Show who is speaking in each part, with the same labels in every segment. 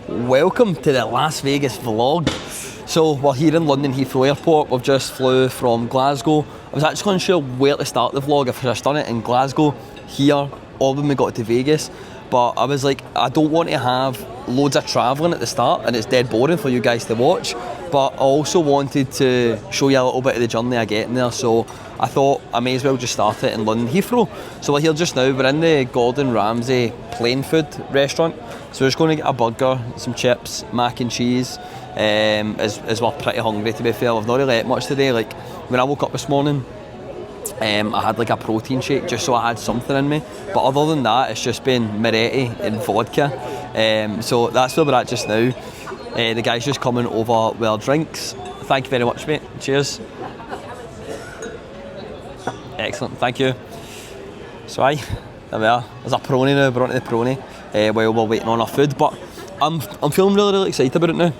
Speaker 1: Welcome to the Las Vegas vlog. So we're here in London Heathrow Airport. We've just flew from Glasgow. I was actually unsure where to start the vlog, if I just done it in Glasgow, here, or when we got to Vegas. But I was like, I don't want to have loads of travelling at the start and it's dead boring for you guys to watch. But I also wanted to show you a little bit of the journey I get in there. So I thought I may as well just start it in London Heathrow. So we're here just now. We're in the Gordon Ramsay plain food restaurant. So we're just going to get a burger, some chips, mac and cheese, as we're pretty hungry, to be fair. I've not really ate much today. Like when I woke up this morning, I had like a protein shake just so I had something in me. But other than that, it's just been Moretti and vodka. So that's where we're at just now. The guy's just coming over with our drinks. Thank you very much, mate. Cheers. Excellent, thank you. So aye, there we are. There's a prony now, we're on to the prony while we're waiting on our food. But I'm feeling really excited about it now.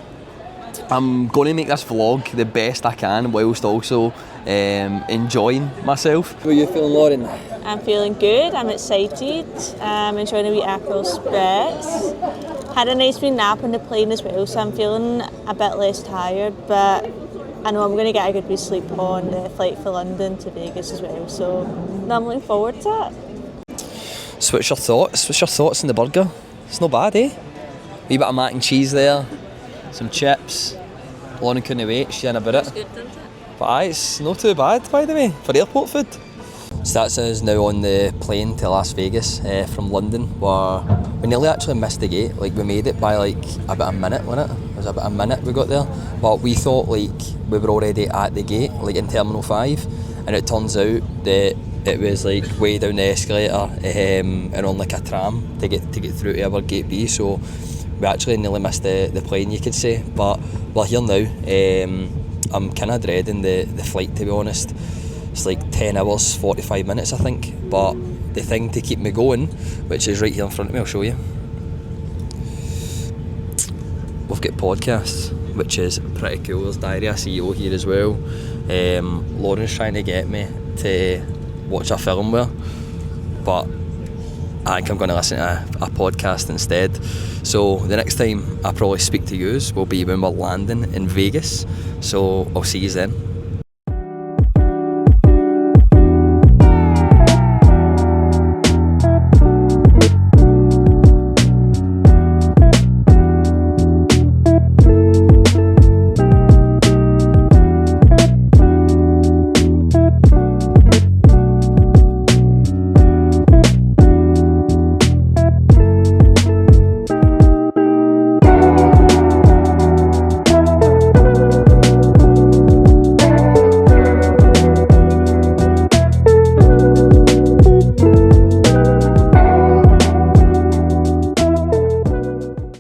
Speaker 1: I'm going to make this vlog the best I can whilst also enjoying myself. How are you feeling, Lauren?
Speaker 2: I'm feeling good, I'm excited, I'm enjoying a wee Aperol Spritz. Had a nice wee nap on the plane as well, so I'm feeling a bit less tired, but I know I'm going to get a good wee sleep on the flight for London to Vegas as well, so I'm looking forward to it.
Speaker 1: So what's your thoughts? What's your thoughts on the burger? It's not bad, eh? Wee bit of mac and cheese there, some chips. Lauren couldn't wait, she's in about it.
Speaker 2: It's good, isn't it?
Speaker 1: But aye, it's not too bad, by the way, for airport food. So that's us now on the plane to Las Vegas from London. We nearly actually missed the gate. Like we made it by like about a minute, wasn't it? It was about a minute we got there. But we thought like we were already at the gate, like in Terminal 5. And it turns out that it was like way down the escalator and on like a tram to get through to our gate B. So we actually nearly missed the plane, you could say. But we're here now. I'm kind of dreading the flight, to be honest. It's like 10 hours, 45 minutes, I think. But the thing to keep me going, which is right here in front of me, I'll show you. We've got podcasts, which is pretty cool. There's Diary of a CEO here as well. Lauren's trying to get me to watch a film with her, but I think I'm going to listen to a podcast instead. So the next time I probably speak to yous will be when we're landing in Vegas. So I'll see yous then.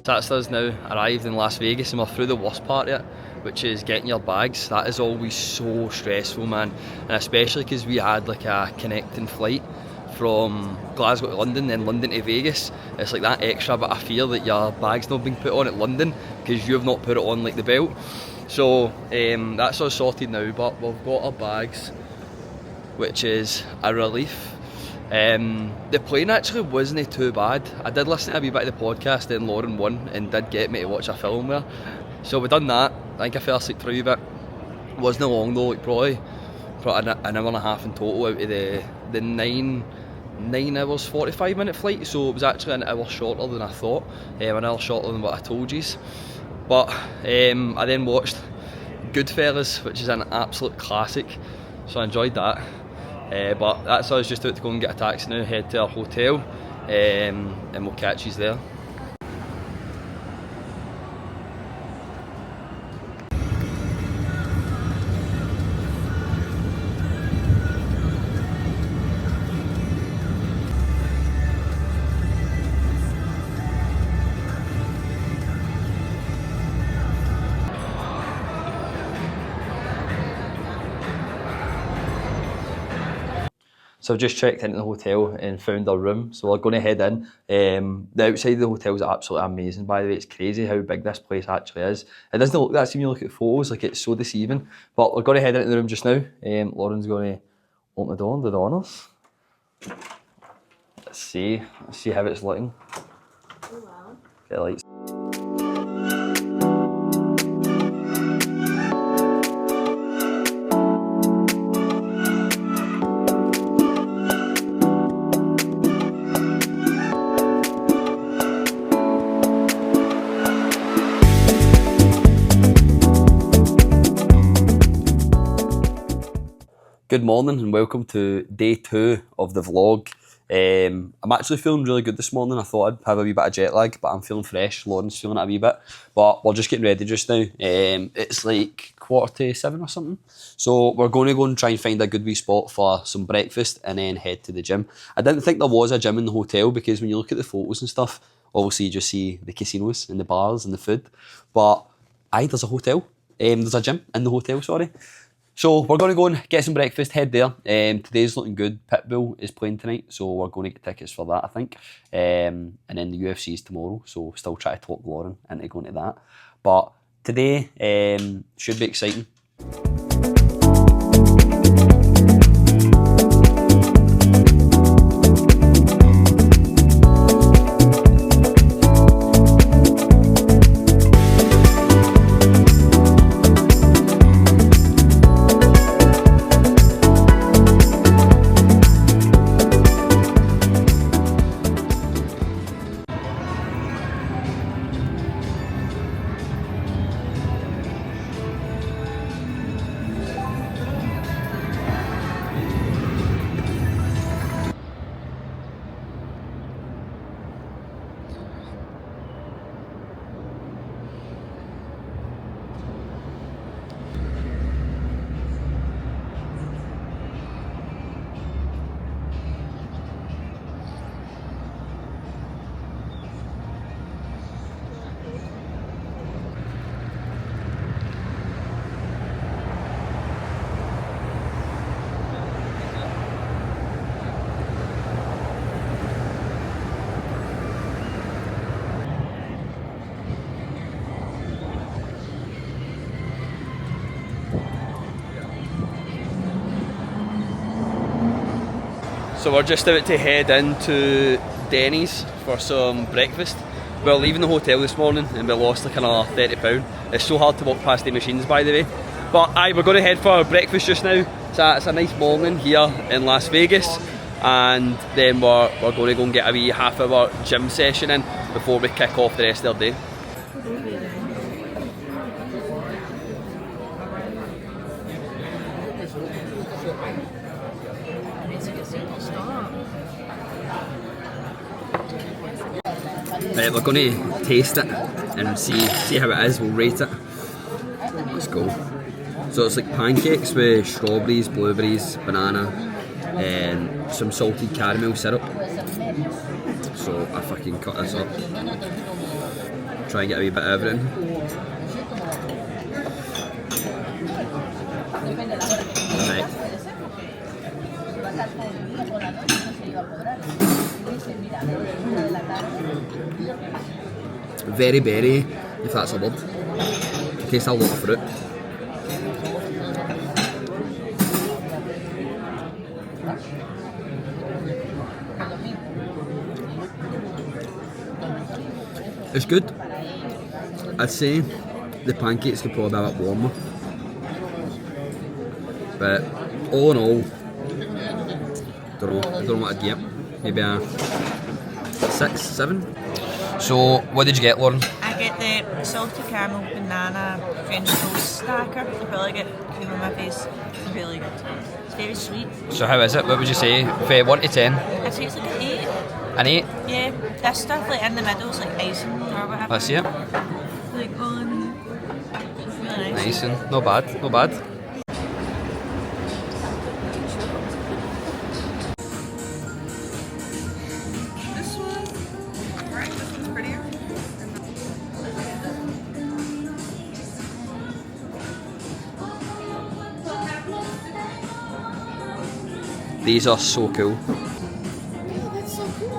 Speaker 1: That's us now arrived in Las Vegas and we're through the worst part of it, which is getting your bags. That is always so stressful, man, and especially because we had like a connecting flight from Glasgow to London, then London to Vegas. It's like that extra bit of fear that your bag's not being put on at London because you've not put it on like the belt. So that's us sorted now, but we've got our bags, which is a relief. The plane actually wasn't too bad. I did listen to a wee bit of the podcast and Lauren won and did get me to watch a film there. So we done that. I think I fell asleep for a wee bit. It wasn't long though, like probably an hour and a half in total out of the 9 hours 45 minute flight. So it was actually an hour shorter than I thought, an hour shorter than what I told you. But I then watched Goodfellas, which is an absolute classic. So I enjoyed that. But that's us just out to go and get a taxi now, head to our hotel, and we'll catch you there. So I've just checked into the hotel and found our room, so we're going to head in. The outside of the hotel is absolutely amazing, by the way. It's crazy how big this place actually is. It doesn't look that same when you look at photos, like it's so deceiving. But we're going to head into the room just now. Lauren's going to open the door and do the honours. Let's see how it's looking.
Speaker 2: Oh wow.
Speaker 1: Get the lights. Good morning and welcome to day 2 of the vlog. I'm actually feeling really good this morning. I thought I'd have a wee bit of jet lag, but I'm feeling fresh. Lauren's feeling it a wee bit. But we're just getting ready just now. It's like 6:45 or something. So we're going to go and try and find a good wee spot for some breakfast and then head to the gym. I didn't think there was a gym in the hotel because when you look at the photos and stuff, obviously you just see the casinos and the bars and the food. But there's a hotel. There's a gym in the hotel, sorry. So we're going to go and get some breakfast, head there. Today's looking good. Pitbull is playing tonight, so we're going to get tickets for that, I think. And then the UFC is tomorrow, so still try to talk Lauren into going to that. But today should be exciting. So we're just about to head into Denny's for some breakfast. We're leaving the hotel this morning and we lost like another £30. It's so hard to walk past the machines, by the way. But we're going to head for breakfast just now. It's a nice morning here in Las Vegas, and then we're going to go and get a wee half-hour gym session in before we kick off the rest of the day. Right, we're going to taste it and see how it is. We'll rate it. Let's go. So it's like pancakes with strawberries, blueberries, banana, and some salted caramel syrup. So I fucking cut this up. Try and get a wee bit of everything. Right. Very berry, if that's a word. It tastes a lot of fruit. It's good. I'd say the pancakes could probably be a bit warmer. But all in all, don't know what I'd get. Maybe a 6, 7. So, what did you get, Lauren?
Speaker 2: I get the salted caramel banana French toast stacker. I probably get cream on my face. It's really good. It's very sweet.
Speaker 1: So how is it? What would you say? From 1 to 10?
Speaker 2: I'd say it's like an 8.
Speaker 1: An 8?
Speaker 2: Yeah, this stuff like in the middle is like icing or whatever.
Speaker 1: Let's see it.
Speaker 2: Like on. It's really nice.
Speaker 1: Icing. Not bad, not bad.
Speaker 2: This one, right? This one's prettier.
Speaker 1: These are so cool.
Speaker 2: Oh, that's so cool.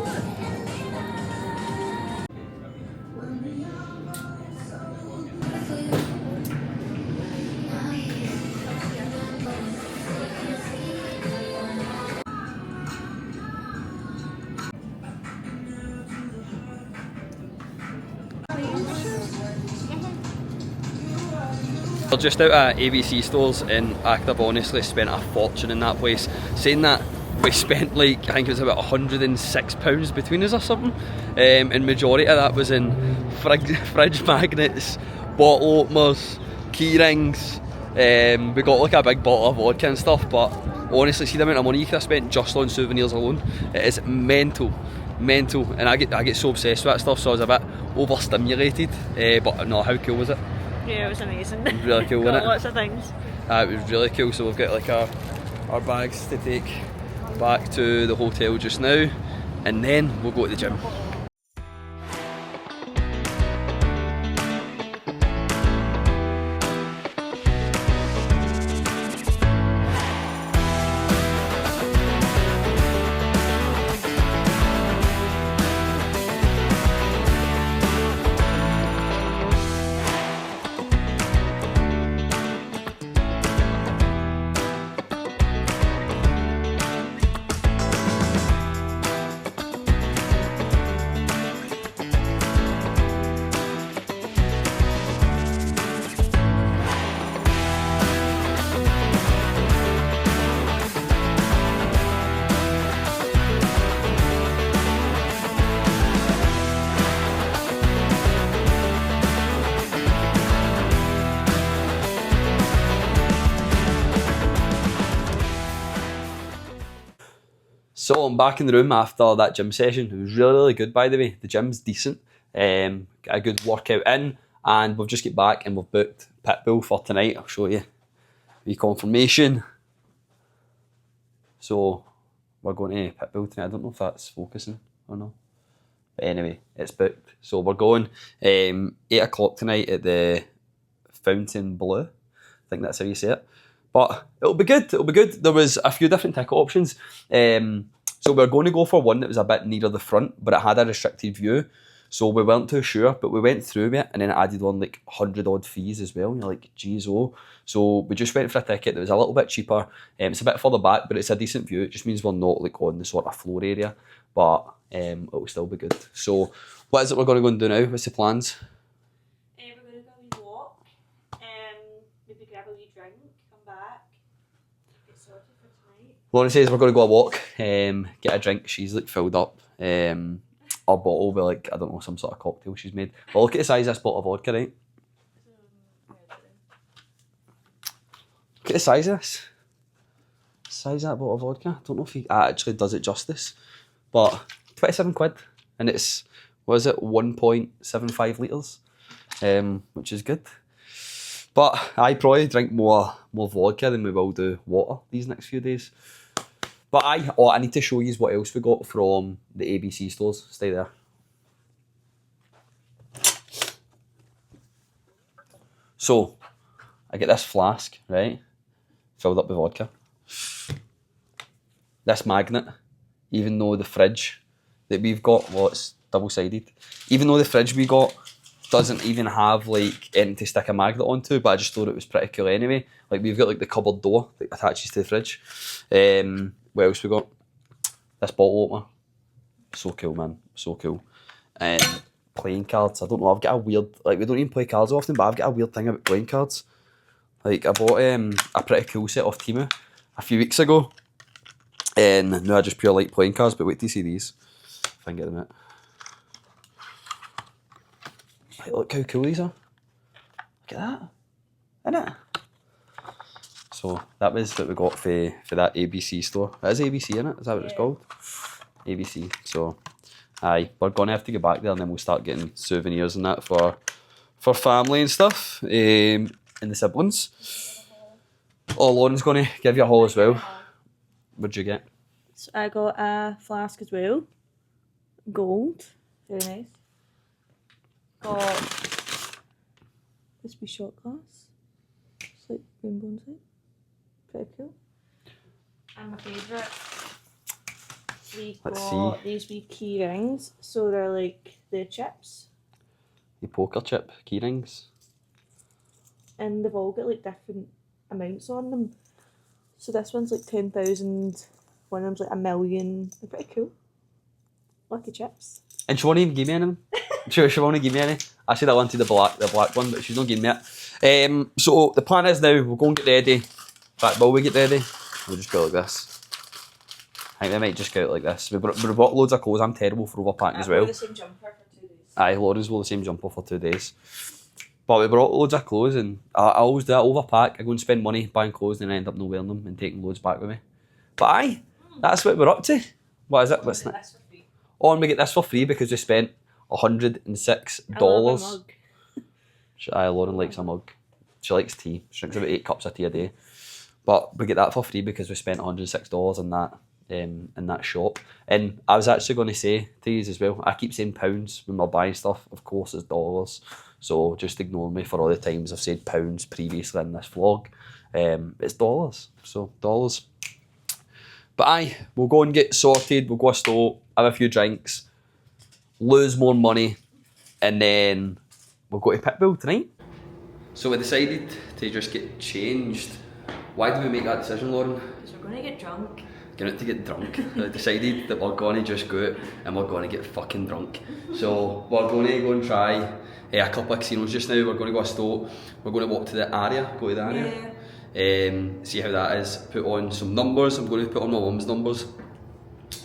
Speaker 1: We're just out at ABC stores and I could have honestly spent a fortune in that place. Saying that, we spent like, I think it was about £106 between us or something, and majority of that was in fridge magnets, bottle openers, key rings. We got like a big bottle of vodka and stuff, but Honestly, see the amount of money you could have spent just on souvenirs alone. It is mental, and I get so obsessed with that stuff, so I was a bit overstimulated. But no, how cool was it?
Speaker 2: Yeah, it was amazing.
Speaker 1: It was really cool, wasn't it?
Speaker 2: Lots of things.
Speaker 1: It was really cool. So we've got like our bags to take back to the hotel just now, and then we'll go to the gym. So I'm back in the room after that gym session. It was really good, by the way. The gym's decent. Got a good workout in, and we've just got back and we've booked Pitbull for tonight. I'll show you the confirmation. So we're going to Pitbull tonight. I don't know if that's focusing or not. But anyway, it's booked. So we're going 8 o'clock tonight at the Fontainebleau. I think that's how you say it. But it'll be good. There was a few different ticket options. So we're going to go for one that was a bit nearer the front, but it had a restricted view. So we weren't too sure, but we went through it and then it added on like 100 odd fees as well. And you're like, geez, oh. So we just went for a ticket that was a little bit cheaper. It's a bit further back, but it's a decent view. It just means we're not like on the sort of floor area, but it'll still be good. So what is it we're going to go and do now? What's the plans?
Speaker 2: We're going to go a wee walk, maybe grab a wee drink, come back, get sorted for tonight.
Speaker 1: Lauren says we're going to go a walk, get a drink. She's like filled up our bottle with like, I don't know, some sort of cocktail she's made. But look at the size of this bottle of vodka, right? Look at the size of this. Size of that bottle of vodka. I don't know if he actually does it justice. But 27 quid. And it's, what is it, 1.75 litres. Which is good. But I probably drink more vodka than we will do water these next few days. But I need to show you what else we got from the ABC stores. Stay there. So, I get this flask, right? Filled up with vodka. This magnet, even though the fridge that we've got, well, it's double-sided. Even though the fridge we got doesn't even have like anything to stick a magnet onto, but I just thought it was pretty cool anyway. Like we've got like the cupboard door that attaches to the fridge. What else we got? This bottle opener. So cool, man. So cool. Playing cards. I don't know, I've got a weird, like we don't even play cards often, but I've got a weird thing about playing cards. Like I bought a pretty cool set off Temu a few weeks ago. And now I just pure like playing cards, but wait till you see these. If I can get them out. Like, look how cool these are. Look at that. Isn't it? So that was what we got for that ABC store. It is ABC, isn't it? Is that what it's called? ABC. So aye, we're gonna have to get back there and then we'll start getting souvenirs and that for family and stuff. And the siblings. Oh, Lauren's gonna give you a haul as well. What'd you get?
Speaker 2: So I got a flask as well. Gold. Very nice. Got this wee shot glass. It's like rainbow inside. Pretty cool. And my favourite, we got these wee key rings. So they're like the chips.
Speaker 1: The poker chip key rings.
Speaker 2: And they've all got like different amounts on them. So this one's like 10,000. One of them's like 1 million. They're pretty cool. Lucky chips.
Speaker 1: And she won't even give me any of them. She won't give me any. I said I wanted the black one, but she's not giving me it. So the plan is now we'll go and get ready. In fact, while we get ready, we'll just go like this. I think we might just go out like this. We brought loads of clothes. I'm terrible for overpacking as well.
Speaker 2: The same jumper for 2 days.
Speaker 1: Aye, Lauren's wore the same jumper for 2 days. But we brought loads of clothes and I always do that, overpack. I go and spend money buying clothes and I end up not wearing them and taking loads back with me.
Speaker 3: But aye, that's what we're up to. What is it? What's that? Oh, and we get this for free because we spent $106. Aye, Lauren likes a mug. She likes tea. She drinks about 8 cups of tea a day. But we get that for free because we spent $106 on that in that shop. And I was actually going to say to you as well, I keep saying pounds when we're buying stuff. Of course it's dollars. So just ignore me for all the times I've said pounds previously in this vlog. It's dollars. So dollars. But aye, we'll go and get sorted. We'll go to store, have a few drinks, lose more money, and then we'll go to Pitbull tonight. So we decided to just get changed. Why did we make that decision, Lauren?
Speaker 2: Because we're going to get drunk.
Speaker 3: Going out to get drunk. We decided that we're going to just go out and we're going to get fucking drunk. So we're going to go and try a couple of casinos just now. We're going to go to Stoke. We're going to walk to the area, go to the area. See how that is. Put on some numbers. I'm going to put on my mum's numbers.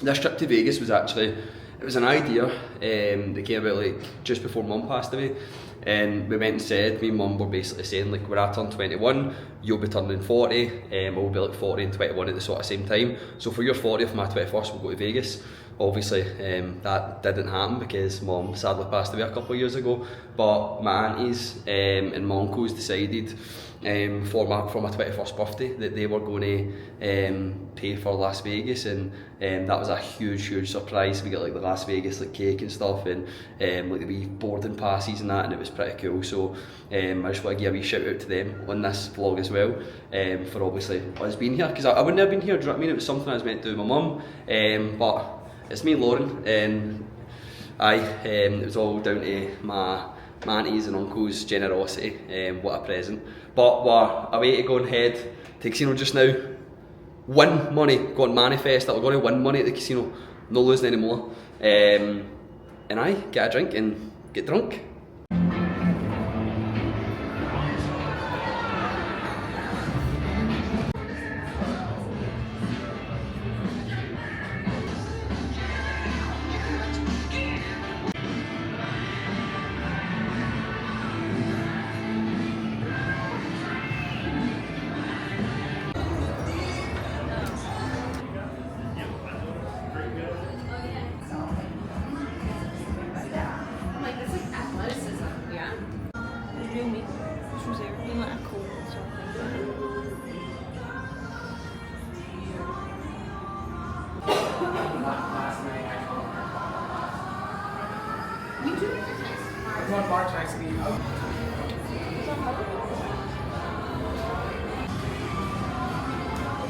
Speaker 3: This trip to Vegas was actually, it was an idea that came about like just before mum passed away. And we went and said, me and mum were basically saying like, when I turn 21, you'll be turning 40, we'll be like 40 and 21 at the sort of same time. So for your 40th, my 21st, we'll go to Vegas. Obviously, that didn't happen because mum sadly passed away a couple of years ago. But my aunties and my uncles decided for my 21st birthday that they were going to pay for Las Vegas, and that was a huge surprise. We got like the Las Vegas like cake and stuff, and like the wee boarding passes and that, and it was pretty cool. So I just want to give a wee shout out to them on this vlog as well, for obviously us being here, because I wouldn't have been here, do you know what I mean? It was something I was meant to do with my mum, but it's me and Lauren, and it was all down to my aunties and uncles' generosity. What a present. But we're away to go and head to the casino just now. Win money, go and manifest that we're going to win money at the casino, no losing anymore. And get a drink and get drunk.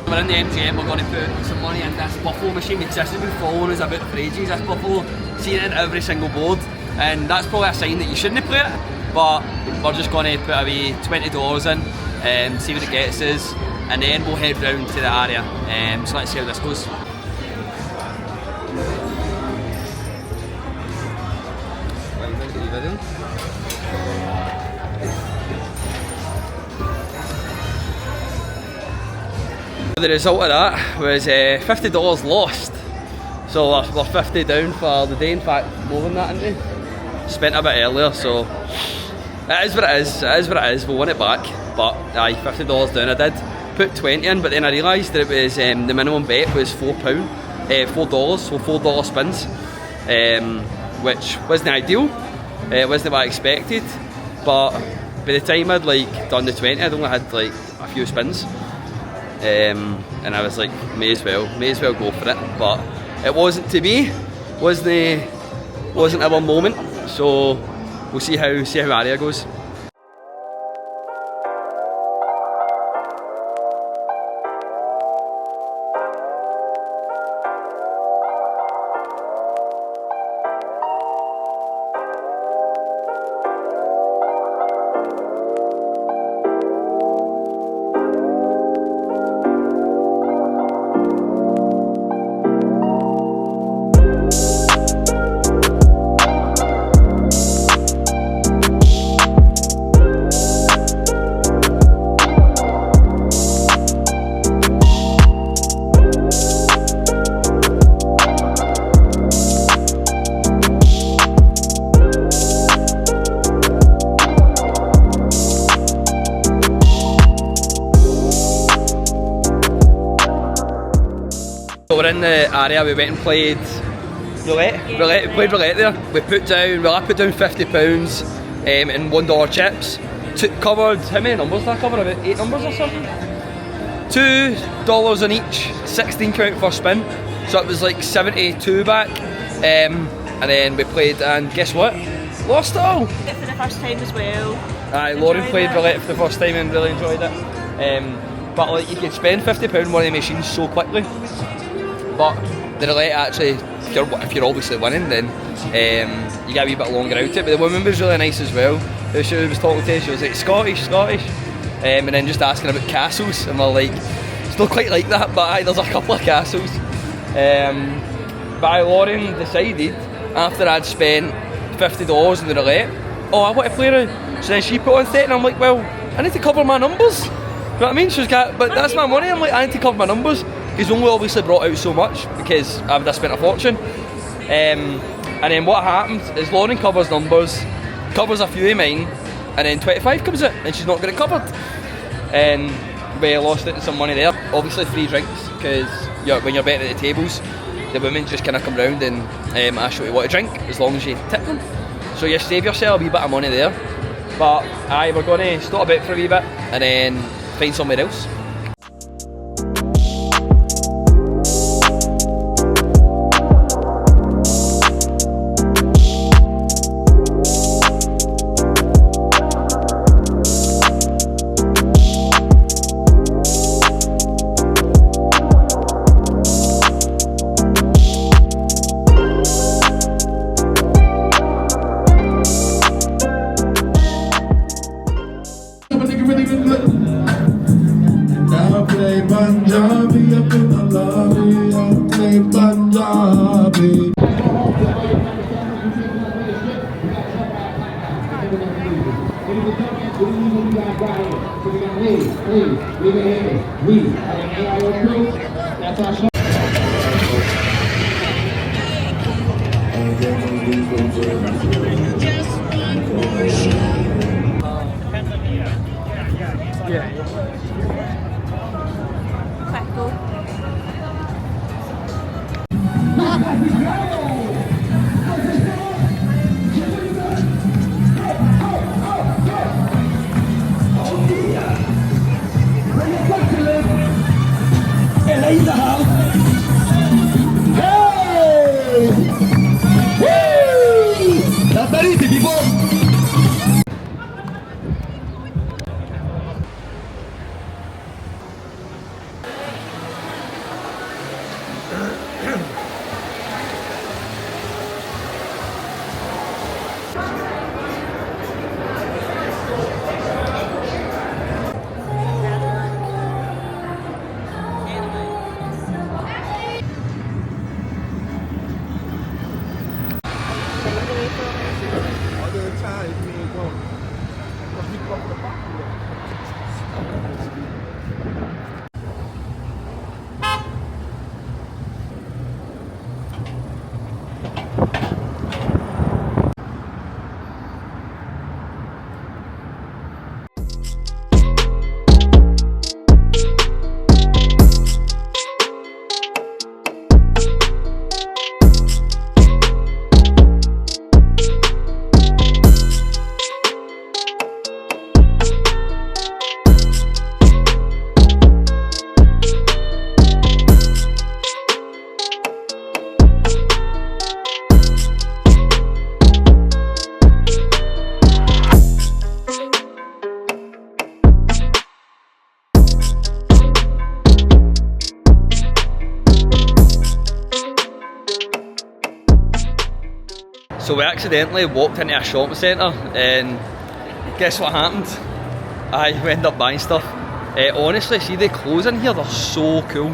Speaker 3: We're in the MGM, we're going to put some money in this buffalo machine because this has been following us about for ages, this buffalo, seeing it in every single board, and that's probably a sign that you shouldn't play it, but we're just going to put away $20 in, see what it gets us, and then we'll head round to the area, so let's see how this goes. The result of that was $50 lost, so we're 50 down for the day, in fact more than that, isn't it? Spent a bit earlier, so it is what it is, we'll win it back, but aye, $50 down. I did put 20 in, but then I realised that it was, the minimum bet was $4, so $4 spins, which wasn't ideal, it wasn't what I expected, but by the time I'd like done the 20, I'd only had like a few spins. And I was like, may as well go for it, but it wasn't to be, wasn't our moment, so we'll see how Aria goes.
Speaker 1: So we're in the area, we went and played roulette. We played roulette there. I put down £50 in $1 chips. Covered, how many numbers did I cover? About 8 numbers or something? $2 on each, 16 count for spin. So it was like 72 back. And then we played, and guess what? Lost it all.
Speaker 2: Did it for the first time as well.
Speaker 1: Aye, Lauren played roulette for the first time and really enjoyed it. But like, you could spend £50 on one of the machines so quickly. But the roulette actually, if you're obviously winning, then you get a wee bit longer out it. But the woman was really nice as well. She was talking to us, she was like, Scottish. And then just asking about castles, and we're like, it's not quite like that, but aye, there's a couple of castles. But Lauren decided, after I'd spent $50 in the roulette, oh, I want to play around. So then she put on 30, and I'm like, well, I need to cover my numbers. You know what I mean? She was like, but that's my money. I'm like, I need to cover my numbers. He's only obviously brought out so much because I would have spent a fortune. And then what happens is Lauren covers numbers, covers a few of mine, and then 25 comes out and she's not got it covered. And we lost it in some money there. Obviously free drinks, because when you're betting at the tables, the women just kind of come round and ask you what you want to drink, as long as you tip them. So you save yourself a wee bit of money there. But aye, we're going to stop a bit for a wee bit and then find somewhere else. So we accidentally walked into a shopping centre and guess what happened? I ended up buying stuff. Honestly, see the clothes in here, they're so cool.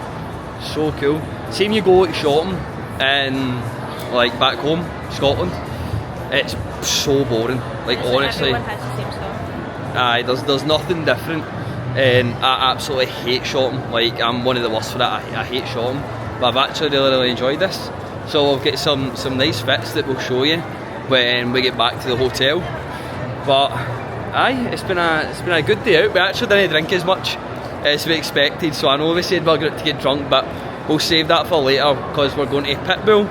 Speaker 1: So cool. See when you go to shopping in, like, back home, Scotland, it's so boring. Like, honestly.
Speaker 2: Everyone has the same stuff.
Speaker 1: Aye, there's nothing different. And I absolutely hate shopping. Like, I'm one of the worst for that. I hate shopping. But I've actually really enjoyed this. So I've got some nice fits that we'll show you when we get back to the hotel. But aye, it's been a good day out. We actually didn't drink as much as we expected. So I know we said we were going to get drunk, but we'll save that for later because we're going to Pitbull.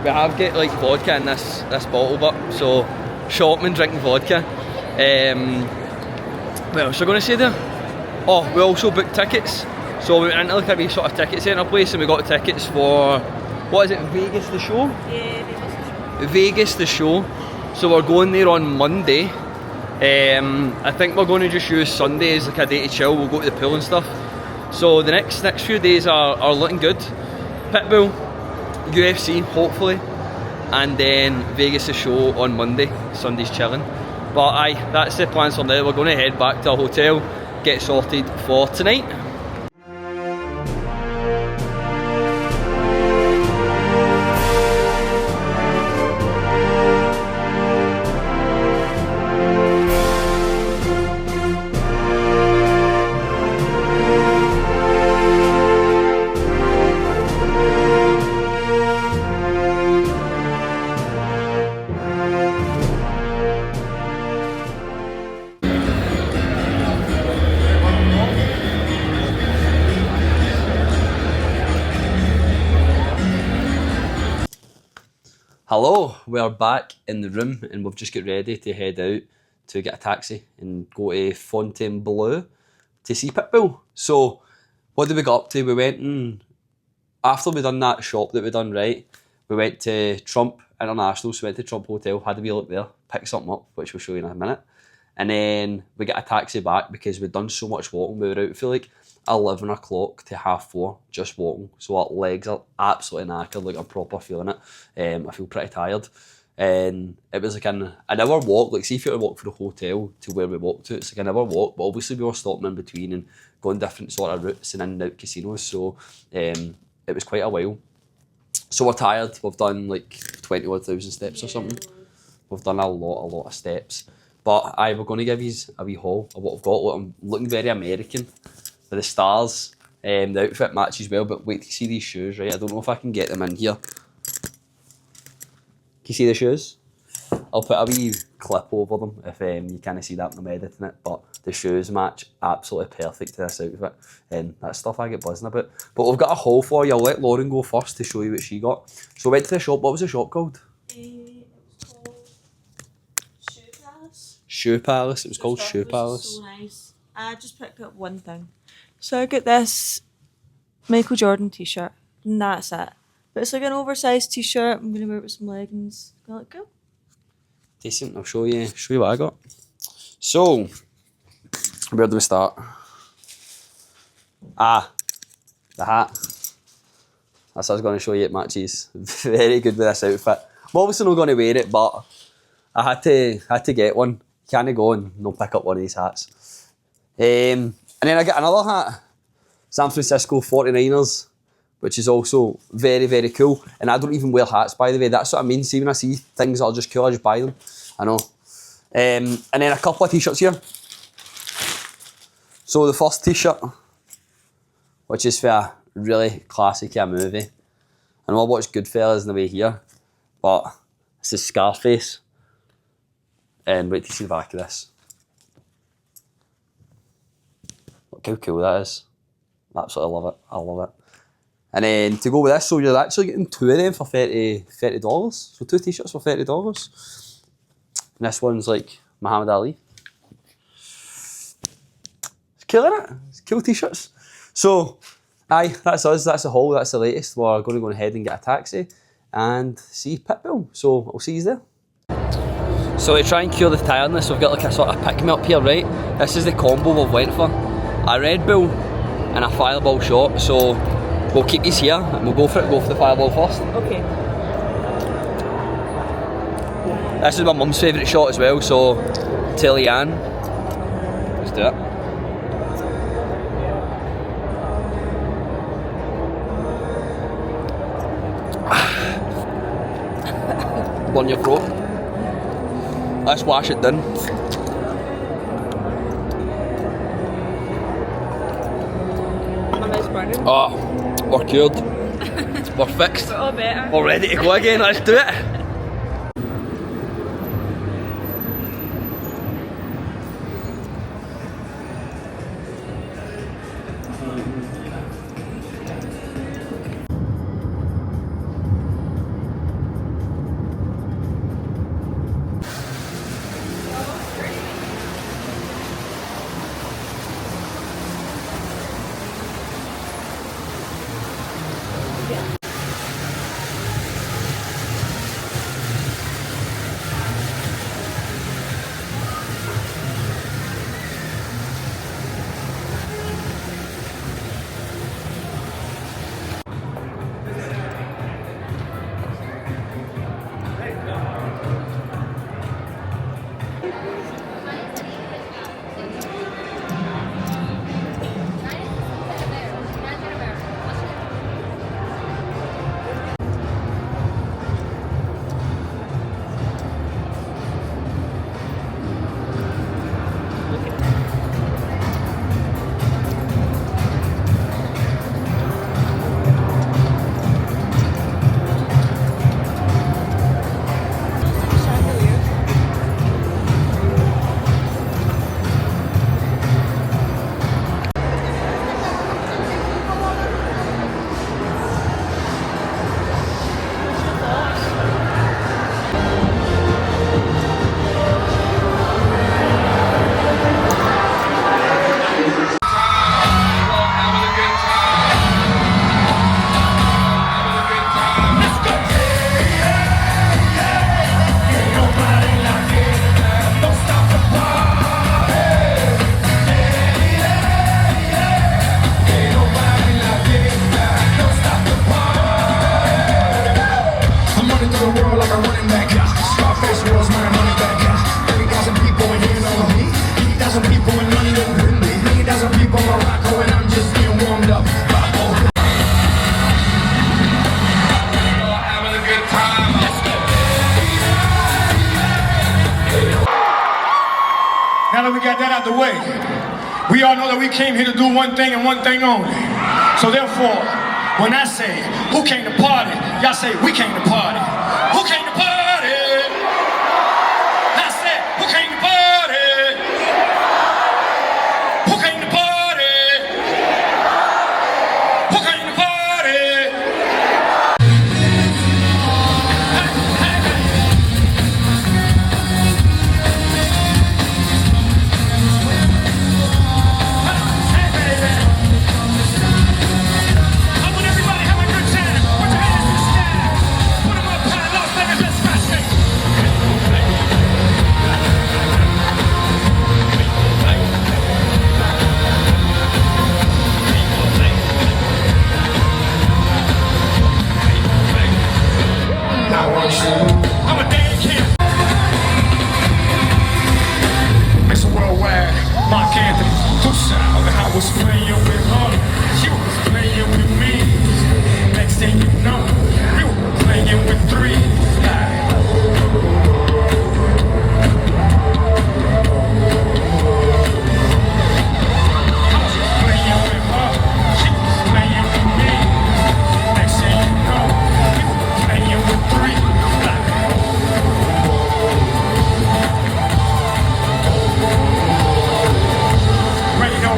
Speaker 1: We have got like vodka in this bottle, but so shopping and drinking vodka. What else are we going to say there? Oh, we also booked tickets. So we went into like a wee sort of ticket centre place and we got tickets for, what is it, Vegas the show?
Speaker 2: Yeah,
Speaker 1: Vegas the show. So we're going there on Monday. I think we're going to just use Sunday as like a day to chill. We'll go to the pool and stuff. So the next few days are looking good. Pitbull, UFC hopefully, and then Vegas the show on Monday. Sunday's chilling. But aye, that's the plans for now. We're going to head back to our hotel, get sorted for tonight. Hello, we're back in the room and we've just got ready to head out to get a taxi and go to Fontainebleau to see Pitbull. So, what did we get up to? We went and, after we done that shop that we done right, we went to Trump International, so we went to Trump Hotel, had a wee look there, picked something up, which we'll show you in a minute. And then we got a taxi back because we'd done so much walking. We were out for like 11 o'clock to 4:30 just walking, so our legs are absolutely knackered, like I'm proper feeling it. I feel pretty tired, and it was like an hour walk. Like, see if you were to walk from the hotel to where we walked to, it's like an hour walk, but obviously we were stopping in between and going different sort of routes and in and out casinos, so it was quite a while. So we're tired. We've done like 20,000 steps or something. We've done a lot of steps, but we're going to give you a wee haul of what we've got. Look, I'm looking very American with the stars. The outfit matches well, but wait to see these shoes, right? I don't know if I can get them in here. Can you see the shoes? I'll put a wee clip over them if you can't see that when I'm editing it, but the shoes match absolutely perfect to this outfit, and that's stuff I get buzzing about. But we've got a haul for you. I'll let Lauren go first to show you what she got. So we went to the shop. What was the shop called?
Speaker 2: It was called Shoe Palace.
Speaker 1: Shoe Palace. It was called Shoe Palace.
Speaker 2: So nice. I just picked up one thing. So I got this Michael Jordan t-shirt, and that's it. But it's like an oversized t-shirt. I'm gonna wear it with some leggings. Gonna look cool.
Speaker 1: Decent. I'll show you what I got. So, where do we start? The hat. That's what I was going to show you. It matches very good with this outfit. I'm obviously not going to wear it, but I had to get one. Can't go and not pick up one of these hats. And then I got another hat, San Francisco 49ers, which is also very, very cool. And I don't even wear hats, by the way. That's what I mean. See, when I see things that are just cool, I just buy them. I know. And then a couple of t-shirts here. So the first t-shirt, which is for a really classic movie. I know I watched Goodfellas on the way here, but this is Scarface. And wait to see the back of this. Look how cool that is. I absolutely love it. I love it. And then to go with this, so you're actually getting two of them for $30. So two t-shirts for $30. And this one's like Muhammad Ali. It's cool, isn't it? It's cool t-shirts. So, that's us. That's the haul. That's the latest. We're going to go ahead and get a taxi and see Pitbull. So I'll see you there. So to try and cure the tiredness, we've got like a sort of pick-me-up here, right? This is the combo we've went for. A Red Bull and a Fireball shot. So we'll keep these here and we'll go for it. Go for the Fireball first.
Speaker 2: Okay.
Speaker 1: This is my mum's favourite shot as well, so tell Leanne. Let's do it. Burn your throat. Let's wash it down.
Speaker 2: My mouth's burning.
Speaker 1: Oh, we're cured. We're fixed.
Speaker 2: We're all better.
Speaker 1: We're ready to go again. Let's do it.
Speaker 4: Now that we got that out the way, we all know that we came here to do one thing and one thing only. So therefore, when I say, who came to party? Y'all say, we came to party. Who came to party? I said, who came to party? Who came to party? Who came to party? Hey, hey, hey. Hey, baby. I want everybody to have a good time. Put your hands in the sky. Put them up high, Las Vegas, let's smash it. I want you. I'm a damn kid. It's a worldwide. Mark Anthony, too south. I was playing with her. She was playing with me. Next thing you know, we were playing with three. I was playing with her. She was playing with me. Next thing you know, we were playing with three. Ready to go.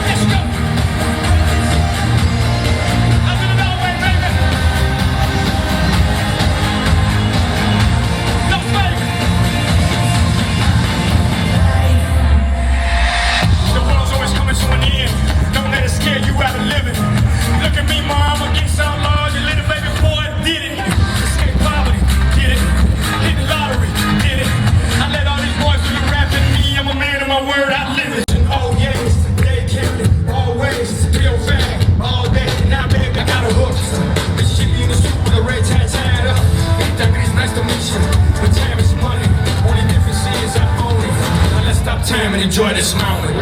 Speaker 4: Let's go. Up in the Beltway, baby. Las Vegas. The world's always coming to an end. Don't let it scare you out of living. Look at me, mom, against our laws. Your little baby boy did it. Escape poverty, did it. Hit the lottery, did it. I let all these boys do the rapping. Me, I'm a man of my word, I live it. Oh yes, they kept it. Always, real fat, all day. Now, baby, I got a hook. Bitch, she be in the suit with a red tie tied up. It's nice to meet you. But time is money. Only difference is I own it. Now let's stop time and enjoy this moment.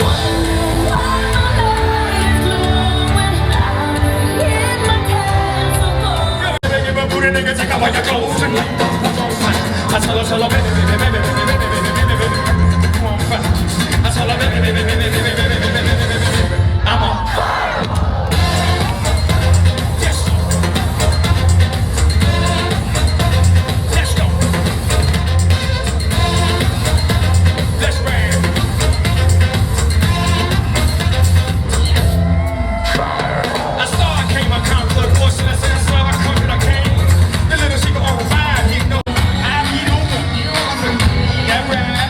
Speaker 4: Nigga, take out your clothes and I tell her, baby, baby, baby, baby, baby, baby, baby, baby, come on, I tell her, baby, baby, baby, baby, baby, baby, baby, baby, I'm on fire. Yes. Let's go. Let's bang. I saw I came, I come to the course and I said, I saw I come and I came. The little she go on fire, he know I be open. That right.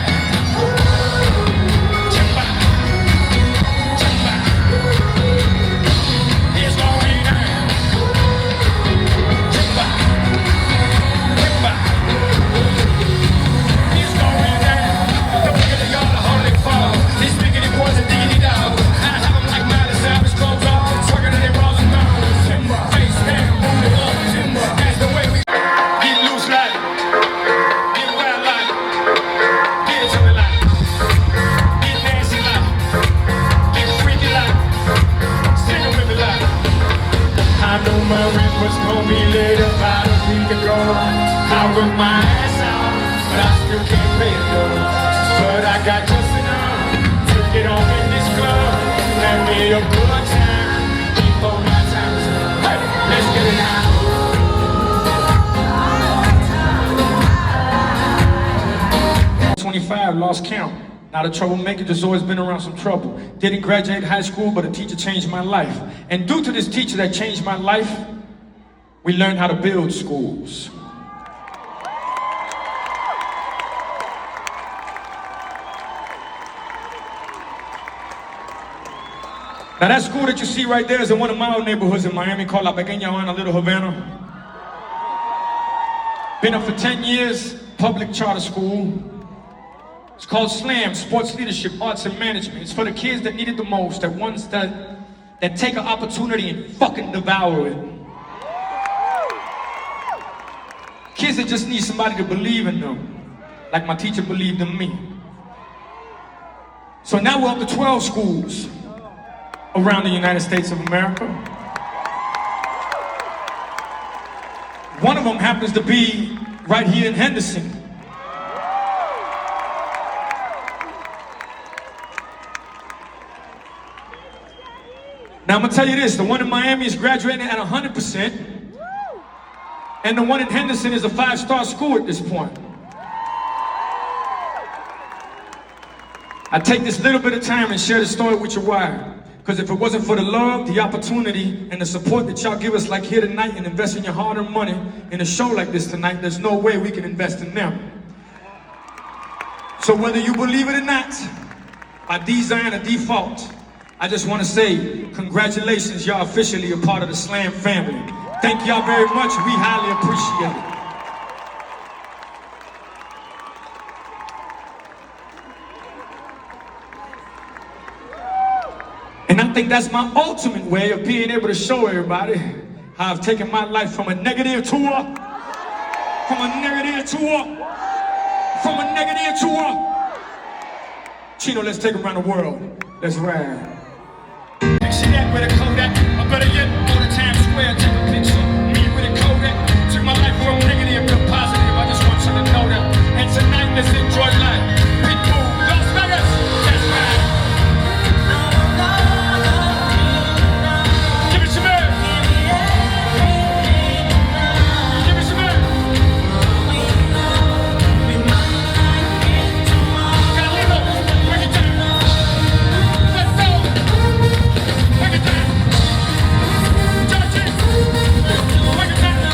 Speaker 4: Chimba. Chimba. It's going down. Chimba. Chimba. It's going down. Don't forget the yard, the holiday fall. These spiggity boys are diggity dog. I have them like Miley Cyrus, clothes off, twerking in their balls and bones. Face down, booty up. That's the way we get loose like, get wild like, get it to me like, get nasty like, get freaky like, sing it with me like. I know my rent was gonna be late about a week ago. I worked my ass out, but I still can't pay the bill. But I got just enough to get on in this club and be a good time before my time is up. Hey, let's get it out. 25, lost count. Not a troublemaker, just always been around some trouble. Didn't graduate high school, but a teacher changed my life. And due to this teacher that changed my life, we learned how to build schools. Now that school that you see right there is in one of my old neighborhoods in Miami called La Pequeña Habana, Little Havana. Been up for 10 years, public charter school. It's called SLAM, Sports Leadership, Arts and Management. It's for the kids that need it the most, that ones that take an opportunity and fucking devour it. Kids that just need somebody to believe in them, like my teacher believed in me. So now we're up to 12 schools around the United States of America. One of them happens to be right here in Henderson. Now I'm gonna tell you this, the one in Miami is graduating at 100%, and the one in Henderson is a 5-star school at this point. I take this little bit of time and share the story with you why. Because if it wasn't for the love, the opportunity, and the support that y'all give us like here tonight and invest in your hard-earned money in a show like this tonight, there's no way we can invest in them. So whether you believe it or not, by design or default, I just want to say congratulations, y'all officially a part of the Slam family. Thank y'all very much, we highly appreciate it. And I think that's my ultimate way of being able to show everybody how I've taken my life from a negative to a, Chino, let's take it around the world. Let's ride. See that with a Kodak, or better yet, go to Times Square, take a picture. Me with a Kodak, took my life from negative to positive. I just want you to know that. And tonight, let's enjoy life. Pitbull, Las Vegas, that's right. Give me some air. Give me some air. Carlito, break it down. Let's go. Break it down. Georgie, break it down.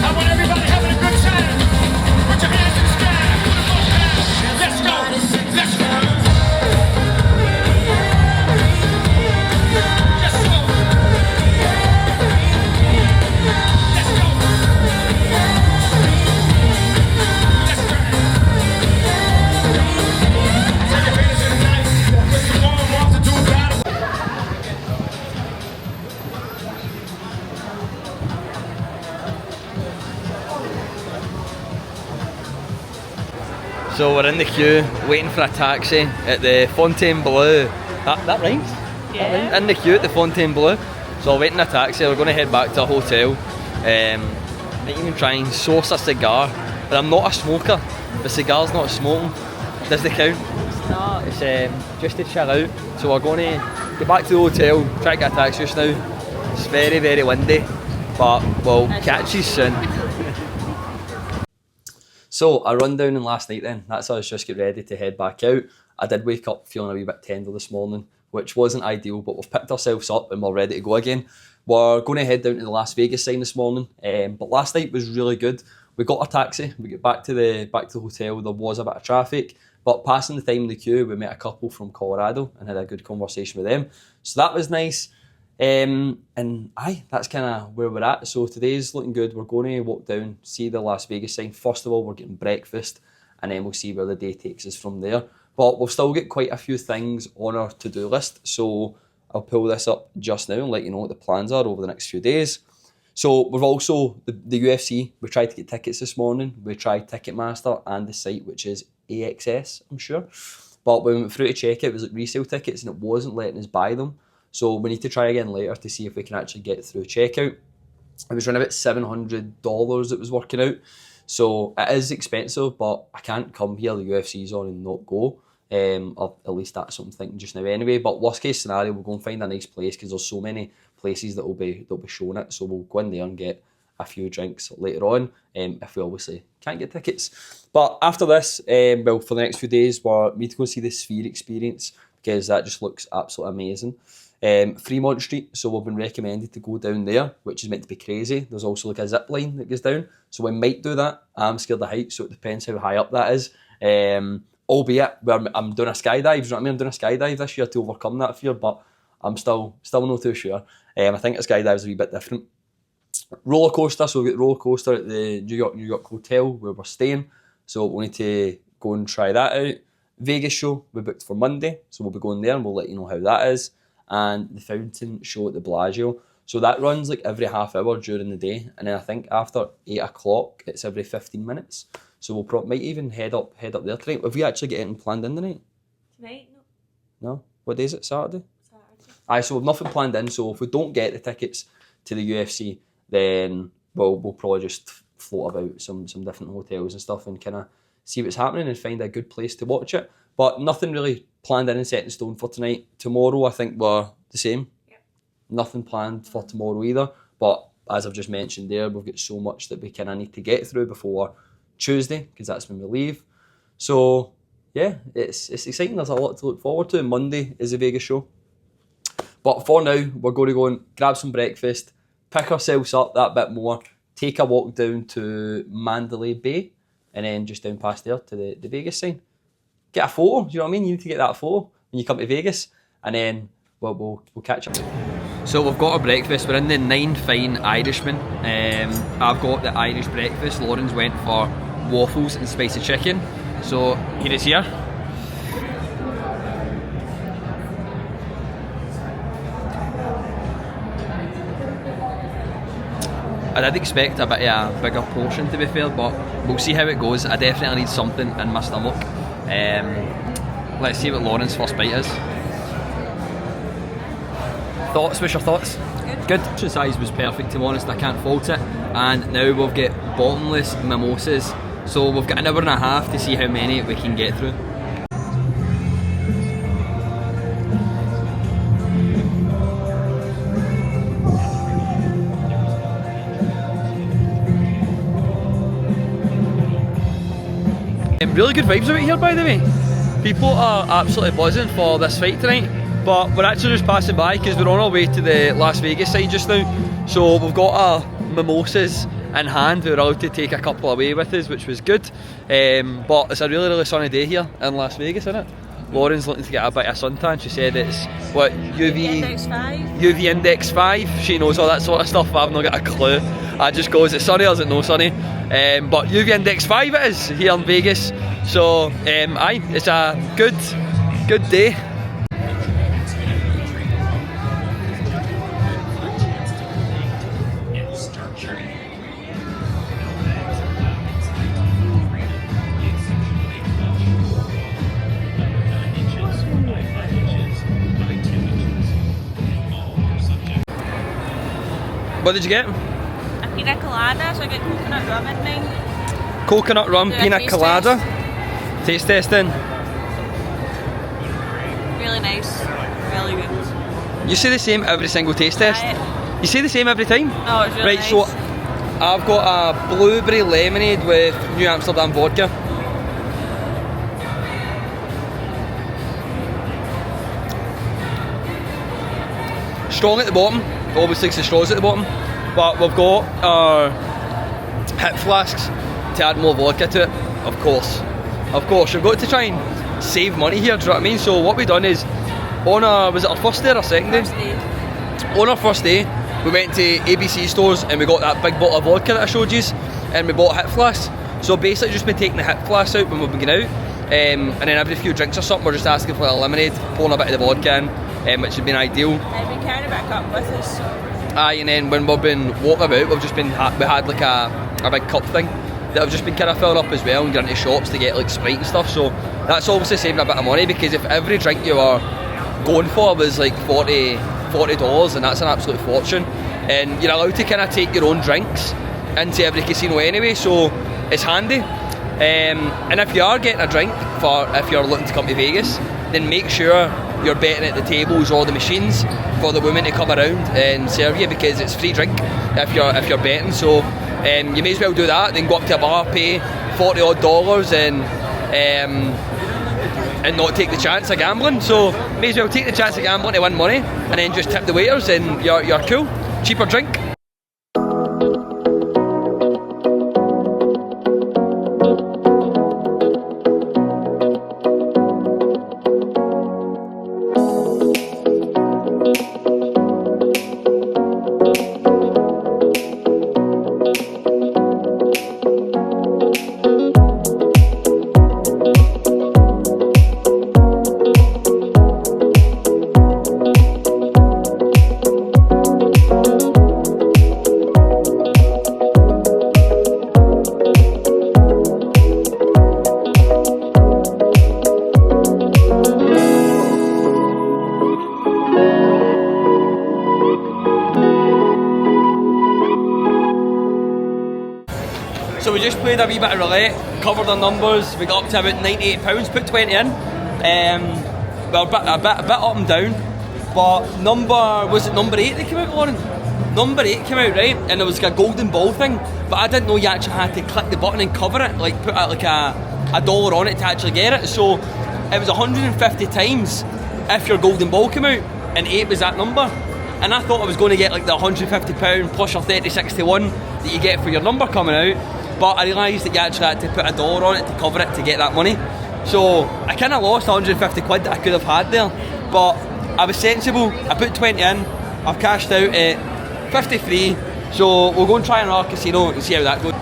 Speaker 4: I want everybody having a good time. Put your hands in the sky. Put them up high. Let's go. Let's go. Let's go. Let's go. Let's go. Take advantage of the night. Put some more wants to do about it.
Speaker 1: So we're in the queue, waiting for a taxi at the Fontainebleau. That rhymes?
Speaker 2: Yeah.
Speaker 1: In the queue at the Fontainebleau. So we're waiting a taxi, we're going to head back to a hotel. Might even try and source a cigar. But I'm not a smoker. The cigar's not smoking. Does the count?
Speaker 2: It's not.
Speaker 1: It's just to chill out. So we're going to get back to the hotel, try to get a taxi just now. It's very, very windy. But we'll catch you soon. So I run down in last night then, that's us just get ready to head back out. I did wake up feeling a wee bit tender this morning, which wasn't ideal, but we've picked ourselves up and we're ready to go again. We're going to head down to the Las Vegas sign this morning, but last night was really good. We got a taxi, we get back to the hotel, there was a bit of traffic, but passing the time in the queue, we met a couple from Colorado and had a good conversation with them. So that was nice. And that's kind of where we're at. So today's looking good. We're going to walk down, see the Las Vegas sign. First of all, we're getting breakfast, and then we'll see where the day takes us from there. But we've still got quite a few things on our to-do list. So I'll pull this up just now and let you know what the plans are over the next few days. So we've also, the UFC, we tried to get tickets this morning. We tried Ticketmaster and the site, which is AXS, I'm sure. But when we went through to check it was like resale tickets and it wasn't letting us buy them. So we need to try again later to see if we can actually get through checkout. It was around about $700 it was working out. So it is expensive, but I can't come here, the UFC's on, and not go. Or at least that's what I'm thinking just now anyway. But worst case scenario, we'll go and find a nice place because there's so many places that will be showing it. So we'll go in there and get a few drinks later on, if we obviously can't get tickets. But after this, well, for the next few days, we're meant to go see the Sphere experience because that just looks absolutely amazing. Fremont Street, so we've been recommended to go down there, which is meant to be crazy. There's also like a zip line that goes down, so we might do that. I'm scared of heights, so it depends how high up that is. Albeit, I'm doing a skydive, you know what I mean? I'm doing a skydive this year to overcome that fear, but I'm still not too sure. I think a skydive's a wee bit different. Roller coaster, so we've got roller coaster at the New York hotel where we're staying, so we'll need to go and try that out. Vegas show we booked for Monday, so we'll be going there and we'll let you know how that is. And the fountain show at the Bellagio, so that runs like every half hour during the day, and then I think after 8 o'clock it's every 15 minutes. So we'll might even head up there tonight. Have we actually got anything planned in tonight?
Speaker 2: Tonight?
Speaker 1: No. What day is it? Saturday?
Speaker 2: Saturday.
Speaker 1: Aye, so we've nothing planned in. So if we don't get the tickets to the UFC, then
Speaker 3: we'll probably just float about some different hotels and stuff and kind of see what's happening and find a good place to watch it. But nothing really planned in and set in stone for tonight. Tomorrow, I think we're the same. Yep. Nothing planned for tomorrow either. But as I've just mentioned there, we've got so much that we kind of need to get through before Tuesday, because that's when we leave. So yeah, it's exciting. There's a lot to look forward to. Monday is the Vegas show. But for now, we're going to go and grab some breakfast, pick ourselves up that bit more, take a walk down to Mandalay Bay, and then just down past there to the Vegas sign. Get a photo, do you know what I mean? You need to get that photo when you come to Vegas, and then we'll catch up. So we've got our breakfast. We're in the Nine Fine Irishman. I've got the Irish breakfast. Lauren's went for waffles and spicy chicken. So here it's here. I did expect a bit of a bigger portion, to be fair, but we'll see how it goes. I definitely need something in my stomach. Let's see what Lauren's first bite is. Thoughts? What's your thoughts? Good. The size was perfect, to be honest. I can't fault it. And now we've got bottomless mimosas. So we've got an hour and a half to see how many we can get through. Really good vibes out here, by the way. People are absolutely buzzing for this fight tonight, but we're actually just passing by because we're on our way to the Las Vegas side just now. So we've got our mimosas in hand. We were allowed to take a couple away with us, which was good. But it's a really sunny day here in Las Vegas, isn't it? Lauren's looking to get a bit of suntan. She said it's what, UV index 5. She knows all that sort of stuff. I've not got a clue. I just go, is it sunny or is it no sunny? But UV index 5 it is here in Vegas. So aye, it's a good day. What did you get?
Speaker 2: A pina colada, so I get coconut rum in mine.
Speaker 3: Coconut rum, pina colada. Taste testing.
Speaker 2: Really nice. Really good.
Speaker 3: You say the same every single taste test? You say the same every time?
Speaker 2: Oh, it's really
Speaker 3: nice.
Speaker 2: Right,
Speaker 3: so I've got a blueberry lemonade with New Amsterdam vodka. Strong at the bottom. Obviously because the straw's at the bottom. But we've got our hip flasks to add more vodka to it, of course. Of course, we've got to try and save money here, do you know what I mean? So what we've done is, was it our first day or second day?
Speaker 2: First day.
Speaker 3: On our first day, we went to ABC stores and we got that big bottle of vodka that I showed you, and we bought hip flasks. So basically just been taking the hip flasks out when we've been going out, and then every few drinks or something we're just asking for a lemonade, pouring a bit of the vodka in, which has been ideal.
Speaker 2: I've been carrying a bit of cup with us.
Speaker 3: Aye, and then when we've been walking about, we've just been we had like a big cup thing that I've just been kind of filling up as well and going to shops to get like Sprite and stuff. So that's obviously saving a bit of money, because if every drink you were going for was like $40, and that's an absolute fortune. And you're allowed to kind of take your own drinks into every casino anyway, so it's handy. And if you are getting a drink if you're looking to come to Vegas, then make sure you're betting at the tables or the machines for the women to come around and serve you, because it's free drink if you're betting. So you may as well do that, then go up to a bar, pay $40 odd and not take the chance of gambling. So may as well take the chance of gambling to win money, and then just tip the waiters and you're cool. Cheaper drink.
Speaker 1: So we just played a wee bit of roulette, covered our numbers, we got up to about £98, put 20 in. Well, a bit up and down, but was it number 8 that came out, Lauren? Number 8 came out, right? And there was like a golden ball thing, but I didn't know you actually had to click the button and cover it, like put like a dollar on it to actually get it. So it was 150 times if your golden ball came out, and 8 was that number. And I thought I was going to get like the £150 plus your 3061 that you get for your number coming out, but I realised that you actually had to put a dollar on it to cover it to get that money. So I kind of lost 150 quid that I could have had there, but I was sensible. I put 20 in, I've cashed out at 53, so we'll go and try another casino and see how that goes.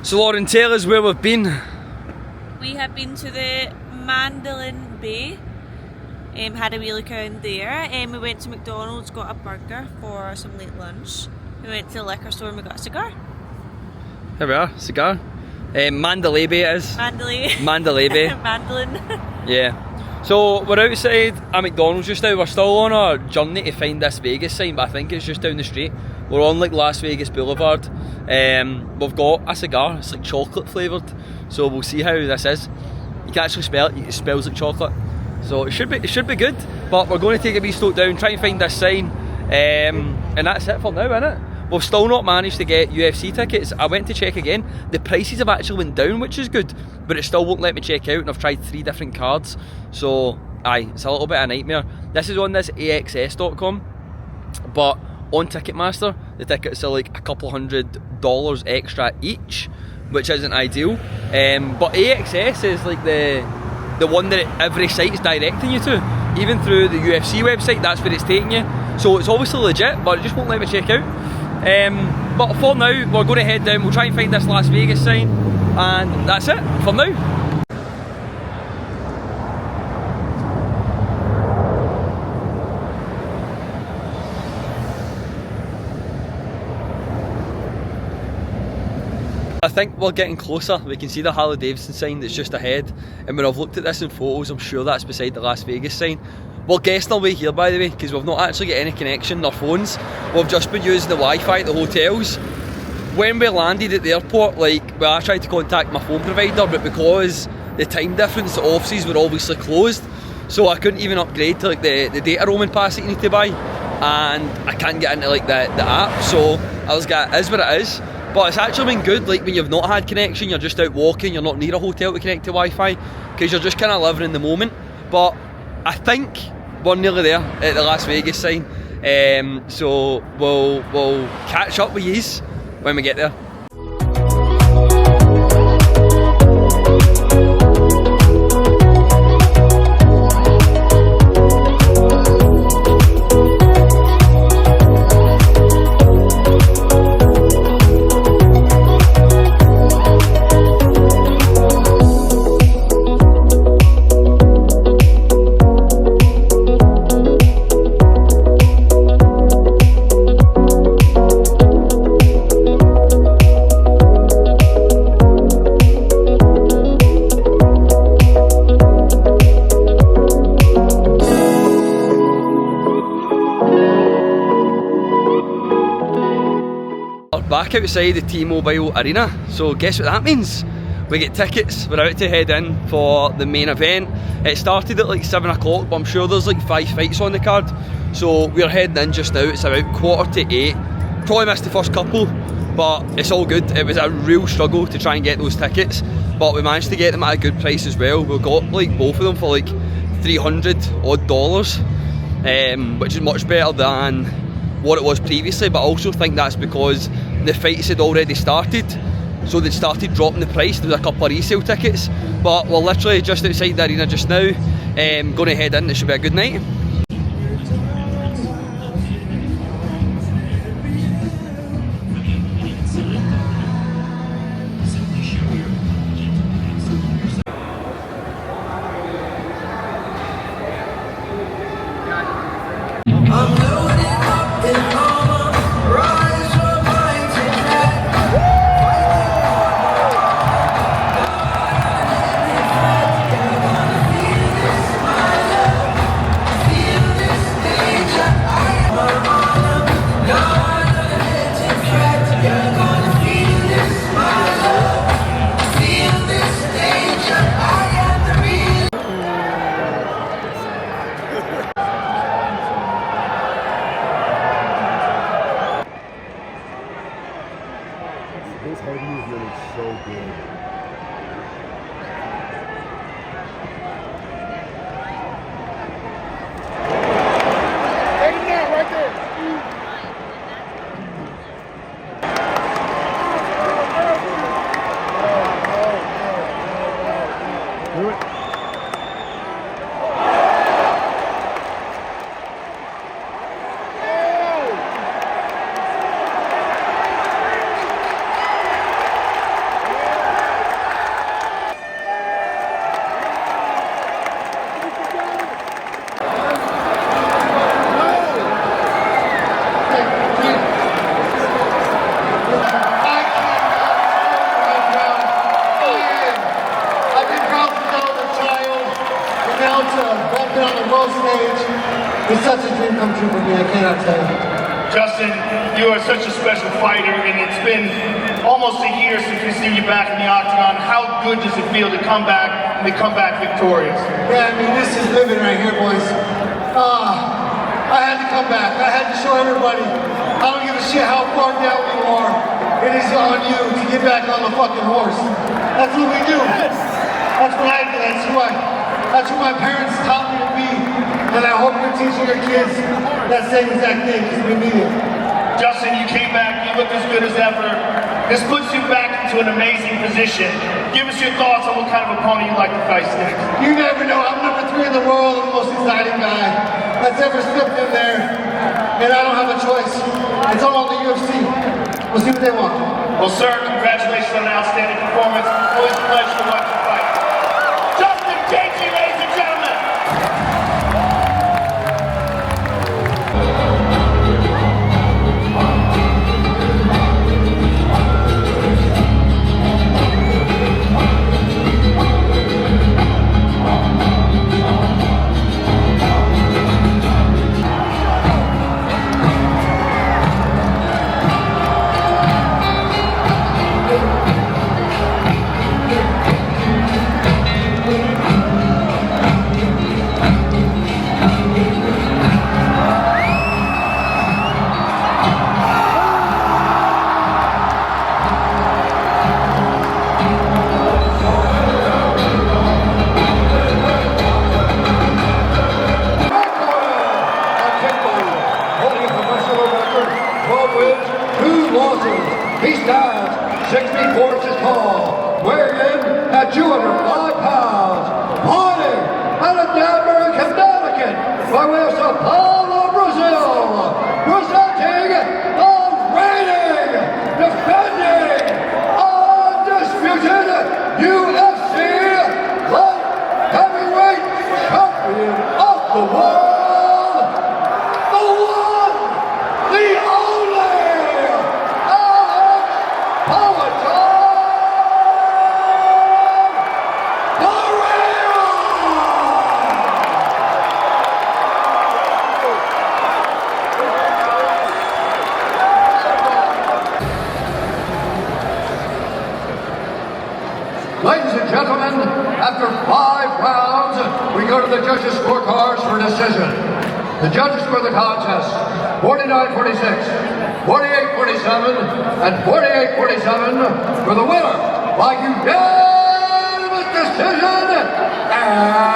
Speaker 1: So Lauren, tell us where we've been.
Speaker 2: We have been to the Mandolin Bay, had a wee look around there. We went to McDonald's, got a burger for some late lunch. We went to the liquor store and we got a cigar.
Speaker 1: Here we are, cigar. Mandalay Bay it is. Mandalay Bay.
Speaker 2: Mandolin.
Speaker 1: Yeah. So we're outside a McDonald's just now. We're still on our journey to find this Vegas sign, but I think it's just down the street. We're on like Las Vegas Boulevard. We've got a cigar, it's like chocolate flavoured, so we'll see how this is. You can actually smell it, it smells like chocolate, so it should be good. But we're going to take a wee slope down, try and find this sign, and that's it for now, innit? We've still not managed to get UFC tickets. I went to check again, the prices have actually went down, which is good, but it still won't let me check out, and I've tried 3 different cards, so it's a little bit of a nightmare. This is on this AXS.com, but on Ticketmaster, the tickets are like a couple $100 extra each, which isn't ideal. But AXS is like the one that every site's directing you to. Even through the UFC website, that's where it's taking you. So it's obviously legit, but it just won't let me check out. But for now, we're going to head down, we'll try and find this Las Vegas sign, and that's it for now. I think we're getting closer. We can see the Harley Davidson sign that's just ahead, and when I've looked at this in photos, I'm sure that's beside the Las Vegas sign. We're guessing our way here, by the way, because we've not actually got any connection on our phones. We've just been using the Wi-Fi at the hotels. When we landed at the airport, I tried to contact my phone provider, but because the time difference, the offices were obviously closed, so I couldn't even upgrade to the data roaming pass that you need to buy, and I can't get into the app, so I was like, it is what it is. But it's actually been good, when you've not had connection, you're just out walking, you're not near a hotel to connect to Wi-Fi, because you're just kind of living in the moment. But I think we're nearly there at the Las Vegas sign, so we'll catch up with yous when we get there. Back outside the T-Mobile Arena, so guess what that means? We get tickets, we're out to head in for the main event. It started at 7 o'clock, but I'm sure there's 5 fights on the card, so we're heading in just now. It's about 7:45. Probably missed the first couple, but it's all good. It was a real struggle to try and get those tickets, but we managed to get them at a good price as well. We got both of them for $300 odd, which is much better than what it was previously, but I also think that's because the fights had already started, so they'd started dropping the price. There was a couple of resale tickets, but we're literally just outside the arena just now, going to head in. It should be a good night.
Speaker 5: His head movement is so good. Take it down right there. Do it.
Speaker 6: It's such a dream come true for me, I cannot tell you.
Speaker 7: Justin, you are such a special fighter, and it's been almost a year since we've seen you back in the octagon. How good does it feel to come back and to come back victorious?
Speaker 6: Yeah, I mean, this is living right here, boys. I had to come back. I had to show everybody. I don't give a shit how far down you are. It is on you to get back on the fucking horse. That's what we do. That's what I do. That's who my parents taught me to be. And I hope you're teaching your kids that same exact thing, because we need it.
Speaker 7: Justin, you came back, you look as good as ever. This puts you back into an amazing position. Give us your thoughts on what kind of opponent you'd like to face next.
Speaker 6: You never know. I'm number 3 in the world, I'm the most exciting guy that's ever stepped in there. And I don't have a choice. It's all on the UFC. We'll see what they want.
Speaker 7: Well, sir, congratulations on an outstanding performance. Always a pleasure to watch you fight. Justin Gaethje, ladies and gentlemen.
Speaker 5: He stands 64 inches tall, weighing in at 205 pounds, fighting out of Denver, Connecticut, by way of Sao Paulo, Brazil, presenting the reigning, defending, undisputed UFC light heavyweight champion of the world, the one, the only, Ladies and gentlemen, after 5 rounds, we go to the judges' scorecards for decision. The judges for the contest, 49-46, 48-47, and 48-47 for the winner by unanimous decision, and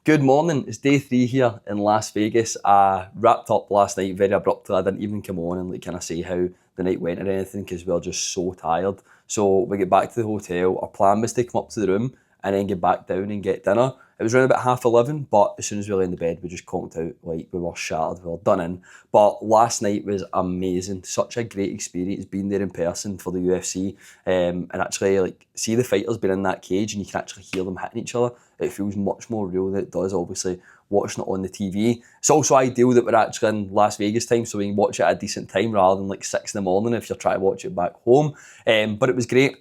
Speaker 3: Good morning, it's day 3 here in Las Vegas. I wrapped up last night very abruptly. I didn't even come on and like kind of say how the night went or anything because we were just so tired. So we get back to the hotel. Our plan was to come up to the room and then get back down and get dinner. It was around about 11:30, but as soon as we lay in the bed, we just conked out, like we were shattered, we were done in. But last night was amazing, such a great experience being there in person for the UFC, and actually like see the fighters being in that cage and you can actually hear them hitting each other. It feels much more real than it does obviously watching it on the TV. It's also ideal that we're actually in Las Vegas time so we can watch it at a decent time rather than like 6 in the morning if you're trying to watch it back home. But it was great.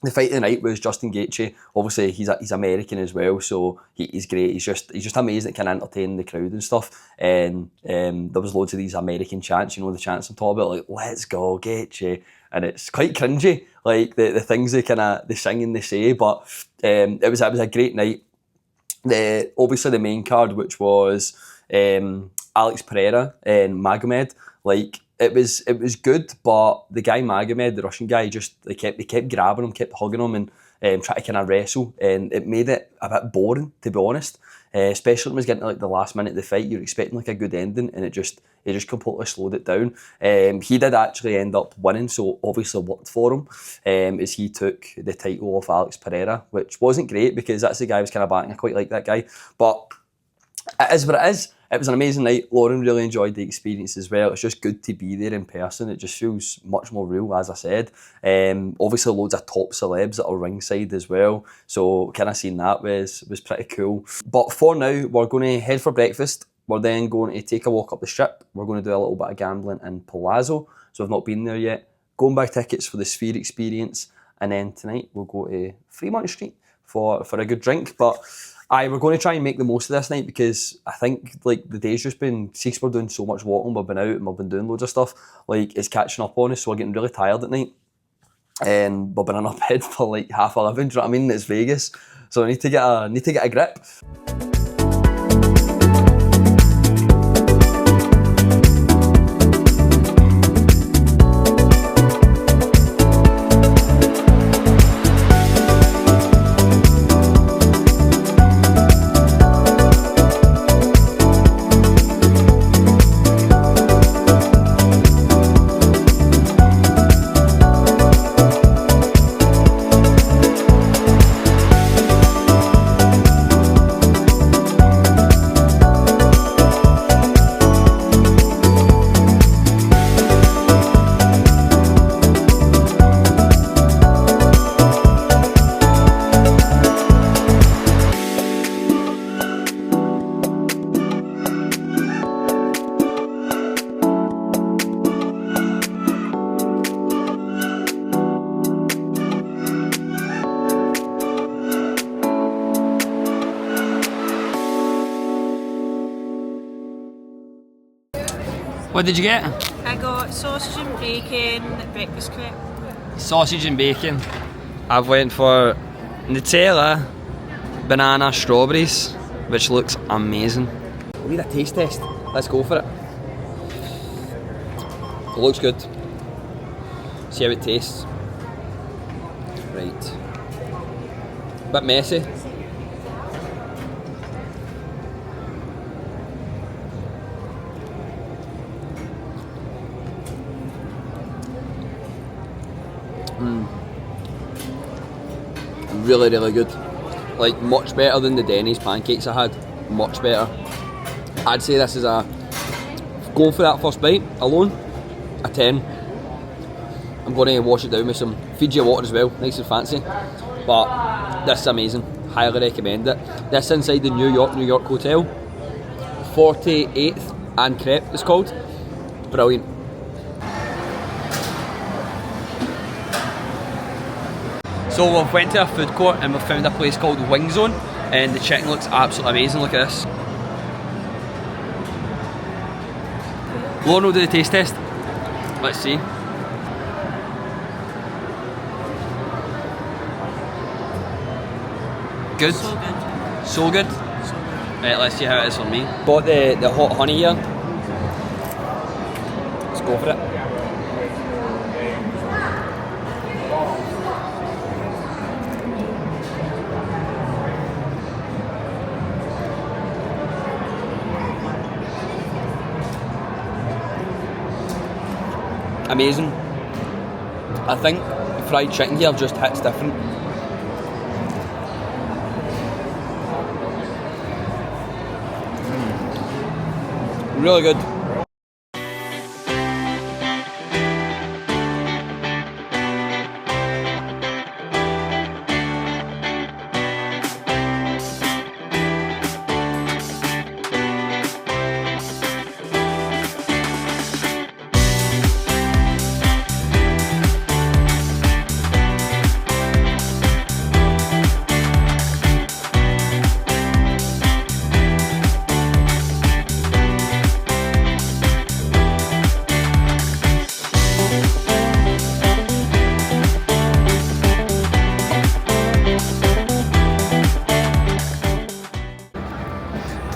Speaker 3: The fight of the night was Justin Gaethje. Obviously, he's American as well, so he's great. He's just amazing at kind of entertaining the crowd and stuff. And there was loads of these American chants, you know, the chants I'm talking about, like "Let's go Gaethje," and it's quite cringy, like the things they sing and they say. But it was a great night. Obviously the main card, which was Alex Pereira and Magomed, like. It was good, but the guy Magomed, the Russian guy, they kept grabbing him, kept hugging him, and trying to kind of wrestle, and it made it a bit boring, to be honest. Especially when it was getting to like the last minute of the fight, you're expecting like a good ending, and it just completely slowed it down. He did actually end up winning, so obviously worked for him, as he took the title off Alex Pereira, which wasn't great because that's the guy I was kind of backing. I quite like that guy, but it is what it is. It was an amazing night. Lauren really enjoyed the experience as well. It's just good to be there in person. It just feels much more real, as I said. Obviously, loads of top celebs that are ringside as well. So kind of seeing that was pretty cool. But for now, we're going to head for breakfast. We're then going to take a walk up the strip. We're going to do a little bit of gambling in Palazzo. So I've not been there yet. Go and buy tickets for the Sphere experience. And then tonight, we'll go to Fremont Street for a good drink. But we're going to try and make the most of this night because I think like the day's just been, since we're doing so much walking, we've been out and we've been doing loads of stuff, like it's catching up on us, so we're getting really tired at night. And we've been in our bed for like 11:30, do you know what I mean? It's Vegas. So I need to get a grip.
Speaker 1: What did you get?
Speaker 2: I got sausage and bacon, breakfast crepe.
Speaker 1: Sausage and bacon. I've went for Nutella, banana, strawberries, which looks amazing. We need a taste test. Let's go for it. It looks good. See how it tastes. Right. Bit messy. Really, really good. Like much better than the Denny's pancakes I had. Much better. I'd say this is going for that first bite alone, a 10. I'm going to wash it down with some Fiji water as well, nice and fancy. But this is amazing. Highly recommend it. This inside the New York Hotel. 48th and Crepe it's called. Brilliant. So we've went to a food court and we've found a place called Wing Zone and the chicken looks absolutely amazing. Look at this. Lauren will do the taste test. Let's see. Good?
Speaker 2: So good.
Speaker 1: So good? Right, let's see how it is for me. Bought the hot honey here. Let's go for it.
Speaker 3: amazing. I think fried chicken here just hits different. Really good.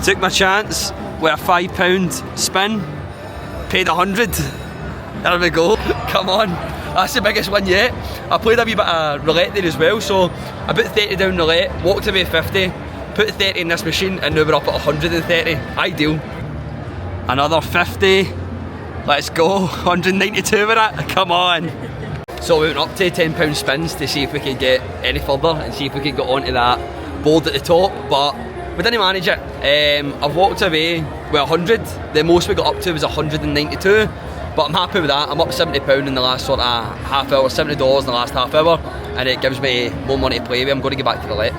Speaker 3: Took my chance with a £5 spin, paid 100. There we go, come on. That's the biggest win yet. I played a wee bit of roulette there as well, so I put 30 down roulette, walked away 50, put 30 in this machine, and now we're up at 130. Ideal. Another 50, let's go, 192 with it, come on. So we went up to £10 spins to see if we could get any further and see if we could get onto that board at the top, but we didn't manage it. I've walked away with 100. The most we got up to was 192, but I'm happy with that. I'm up £70 in the last sort of half hour, $70 in the last half hour, and it gives me more money to play with. I'm going to get back to the roulette.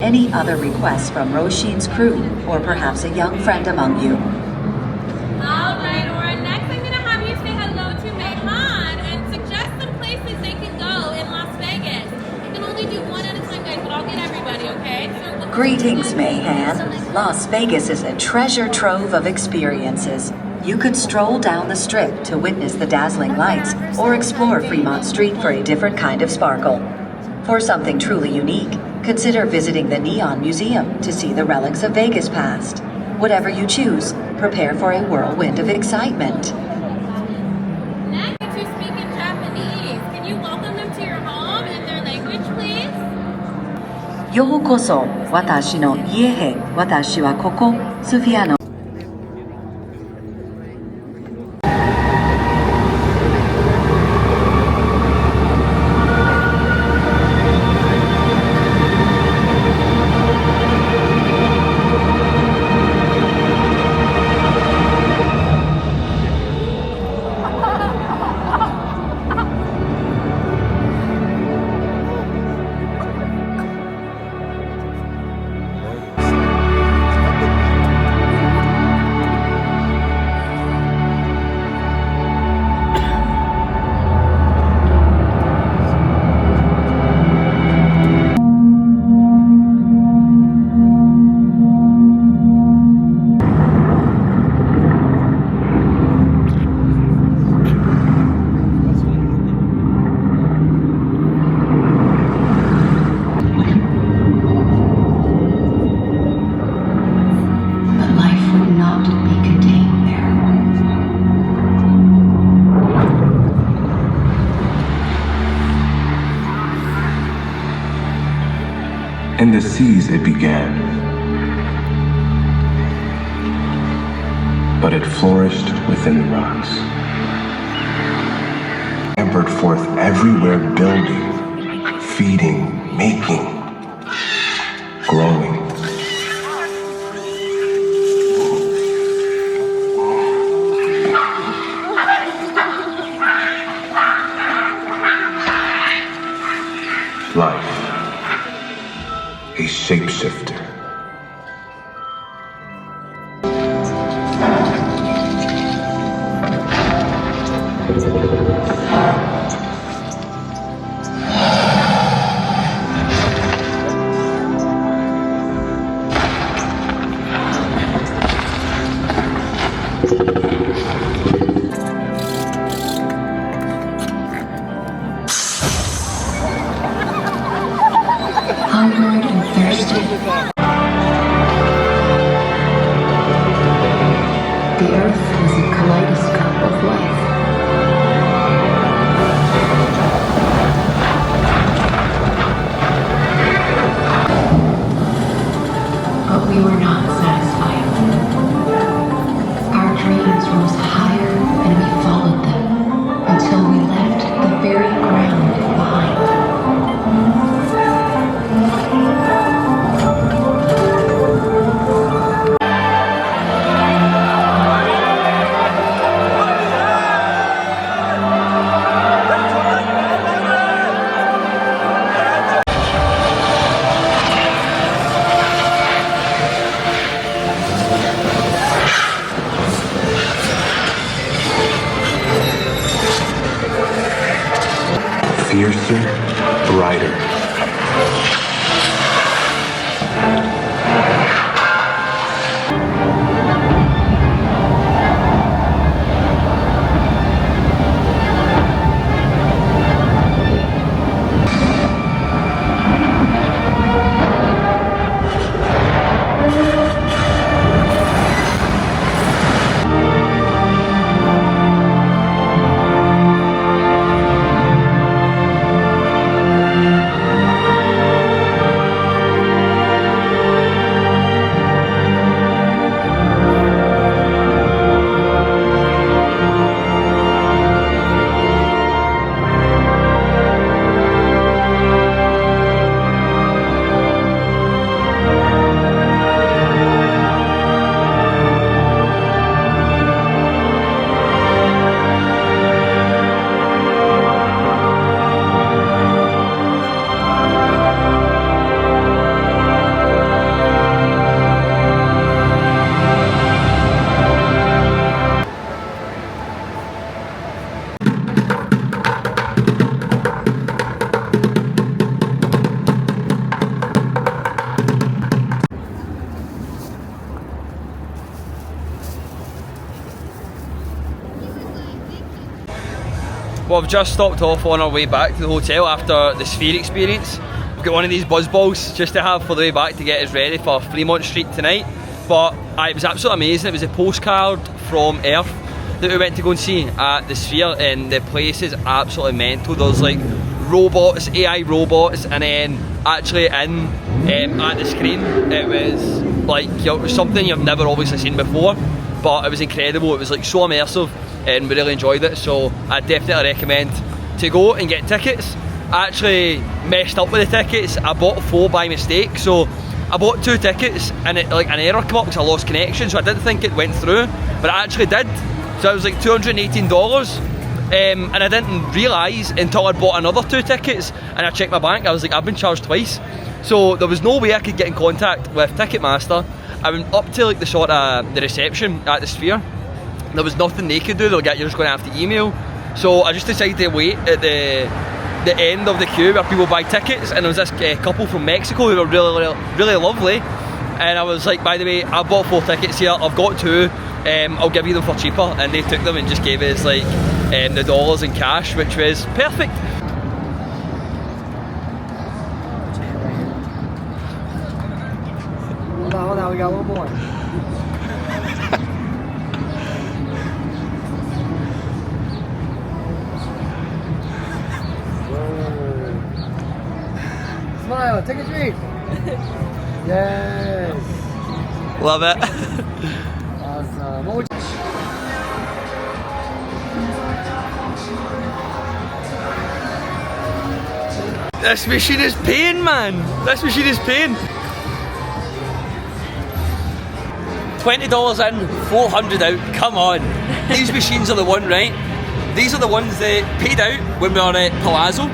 Speaker 8: Any other requests from Roshin's crew, or perhaps a young friend among you?
Speaker 9: Alright, Oren, next I'm going to have you say hello to Mayhan and suggest some places they can go in Las Vegas. You can only do one at a time, guys, but I'll get everybody, okay? So
Speaker 8: Greetings, Mayhan. Las Vegas is a treasure trove of experiences. You could stroll down the strip to witness the dazzling lights, or explore Fremont Street for a different kind of sparkle. For something truly unique, consider visiting the Neon Museum to see the relics of Vegas past. Whatever you choose, prepare for a whirlwind of excitement.
Speaker 9: next, who speak in Japanese. Can you welcome them to your home in their language, please?
Speaker 8: Yokoso, watashi no ie he, watashi wa koko, Sofia no.
Speaker 10: In the seas it began, but it flourished within the rocks. Hampered forth everywhere building feeding, making, growing. Life, a shapeshifter.
Speaker 8: Hungered and thirsty. The earth is a kaleidoscope of life. But we were not satisfied. Our dreams rose higher and we followed them until we left the very ground behind.
Speaker 10: Fiercer, brighter.
Speaker 1: Well, we've just stopped off on our way back to the hotel after the Sphere experience. We've got one of these buzz balls just to have for the way back to get us ready for Fremont Street tonight. But it was absolutely amazing. It was a postcard from Earth that we went to go and see at the Sphere, and the place is absolutely mental. There's like robots, AI robots, and then actually in at the screen it was like something you've never obviously seen before, but it was incredible. It was like so immersive and we really enjoyed it, so I definitely recommend to go and get tickets. I actually messed up with the tickets. I bought 4 by mistake, so I bought 2 tickets and it, like an error came up because I lost connection, so I didn't think it went through, but it actually did. So it was like $218, and I didn't realise until I bought another 2 tickets and I checked my bank. I was like, I've been charged twice. So there was no way I could get in contact with Ticketmaster. I went up to like the sort of the reception at the Sphere. There was nothing they could do. They're like, you're just going to have to email. So I just decided to wait at the end of the queue where people buy tickets, and there was this couple from Mexico who were really lovely. And I was like, by the way, I bought 4 tickets here. I've got 2. I'll give you them for cheaper. And they took them and just gave us like the dollars in cash, which was perfect.
Speaker 11: Hold on, we got one more. Smile, take a drink. Yes.
Speaker 1: Love it.
Speaker 11: Awesome. What would you...
Speaker 1: This machine is pain, man. This machine is pain. $20 in, 400 out. Come on. These machines are the one, right? These are the ones that paid out when we were at Palazzo.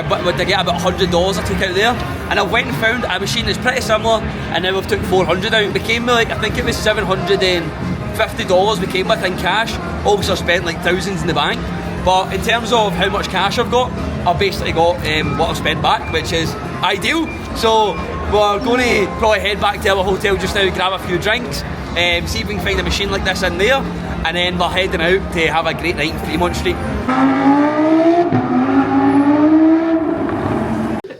Speaker 1: But to get about $100 I took out there. And I went and found a machine that's pretty similar, and now we've took 400 out. We came with like, I think it was $750 we came with in cash. Obviously I spent like thousands in the bank. But in terms of how much cash I've got, I've basically got what I've spent back, which is ideal. So we're going to probably head back to our hotel just now, grab a few drinks, see if we can find a machine like this in there, and then we're heading out to have a great night in Fremont Street.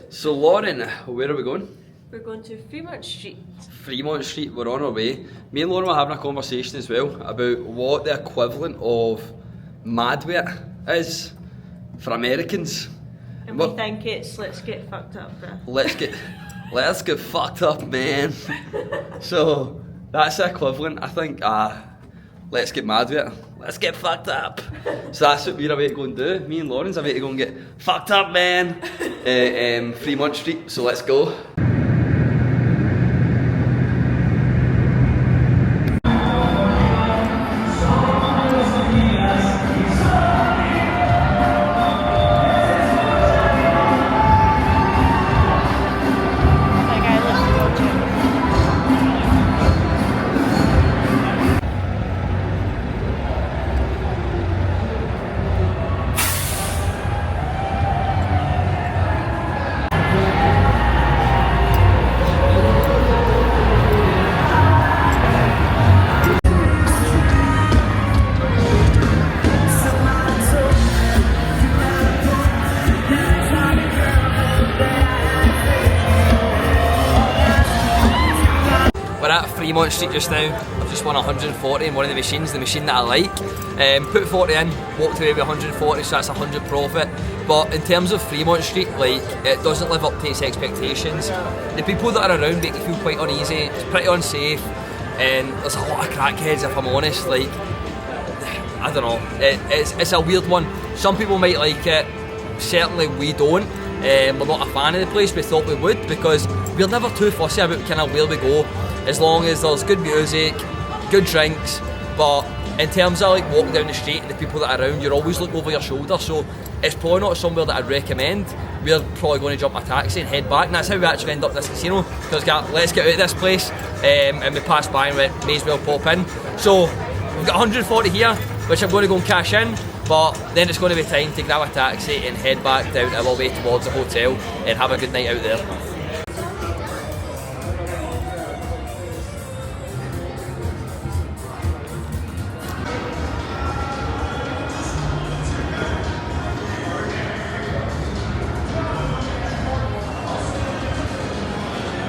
Speaker 1: So Lauren, where are we going?
Speaker 2: We're going to Fremont Street.
Speaker 1: Fremont Street, we're on our way. Me and Lauren were having a conversation as well about what the equivalent of Madwit is for Americans.
Speaker 2: And we think it's let's get fucked up, bro.
Speaker 1: Let's get fucked up, man. So that's the equivalent, I think. Let's get mad with it. Let's get fucked up. So that's what we're about to go and do. Me and Lauren's about to go and get fucked up, man. Fremont Street. So let's go. We're at Fremont Street just now. I've just won 140 in one of the machines, the machine that I like. Put 40 in, walked away with 140, so that's 100 profit. But in terms of Fremont Street, like, it doesn't live up to its expectations. The people that are around make you feel quite uneasy. It's pretty unsafe, and there's a lot of crackheads, if I'm honest. Like, I don't know, it's a weird one. Some people might like it, certainly we don't. We're not a fan of the place. We thought we would, because we're never too fussy about kind of where we go, as long as there's good music, good drinks. But in terms of like walking down the street and the people that are around, you're always looking over your shoulder, so it's probably not somewhere that I'd recommend. We're probably going to jump a taxi and head back, and that's how we actually end up at this casino, because let's get out of this place, and we passed by and went, may as well pop in. So we've got 140 here, which I'm going to go and cash in, but then it's going to be time to grab a taxi and head back down our way towards the hotel and have a good night out there.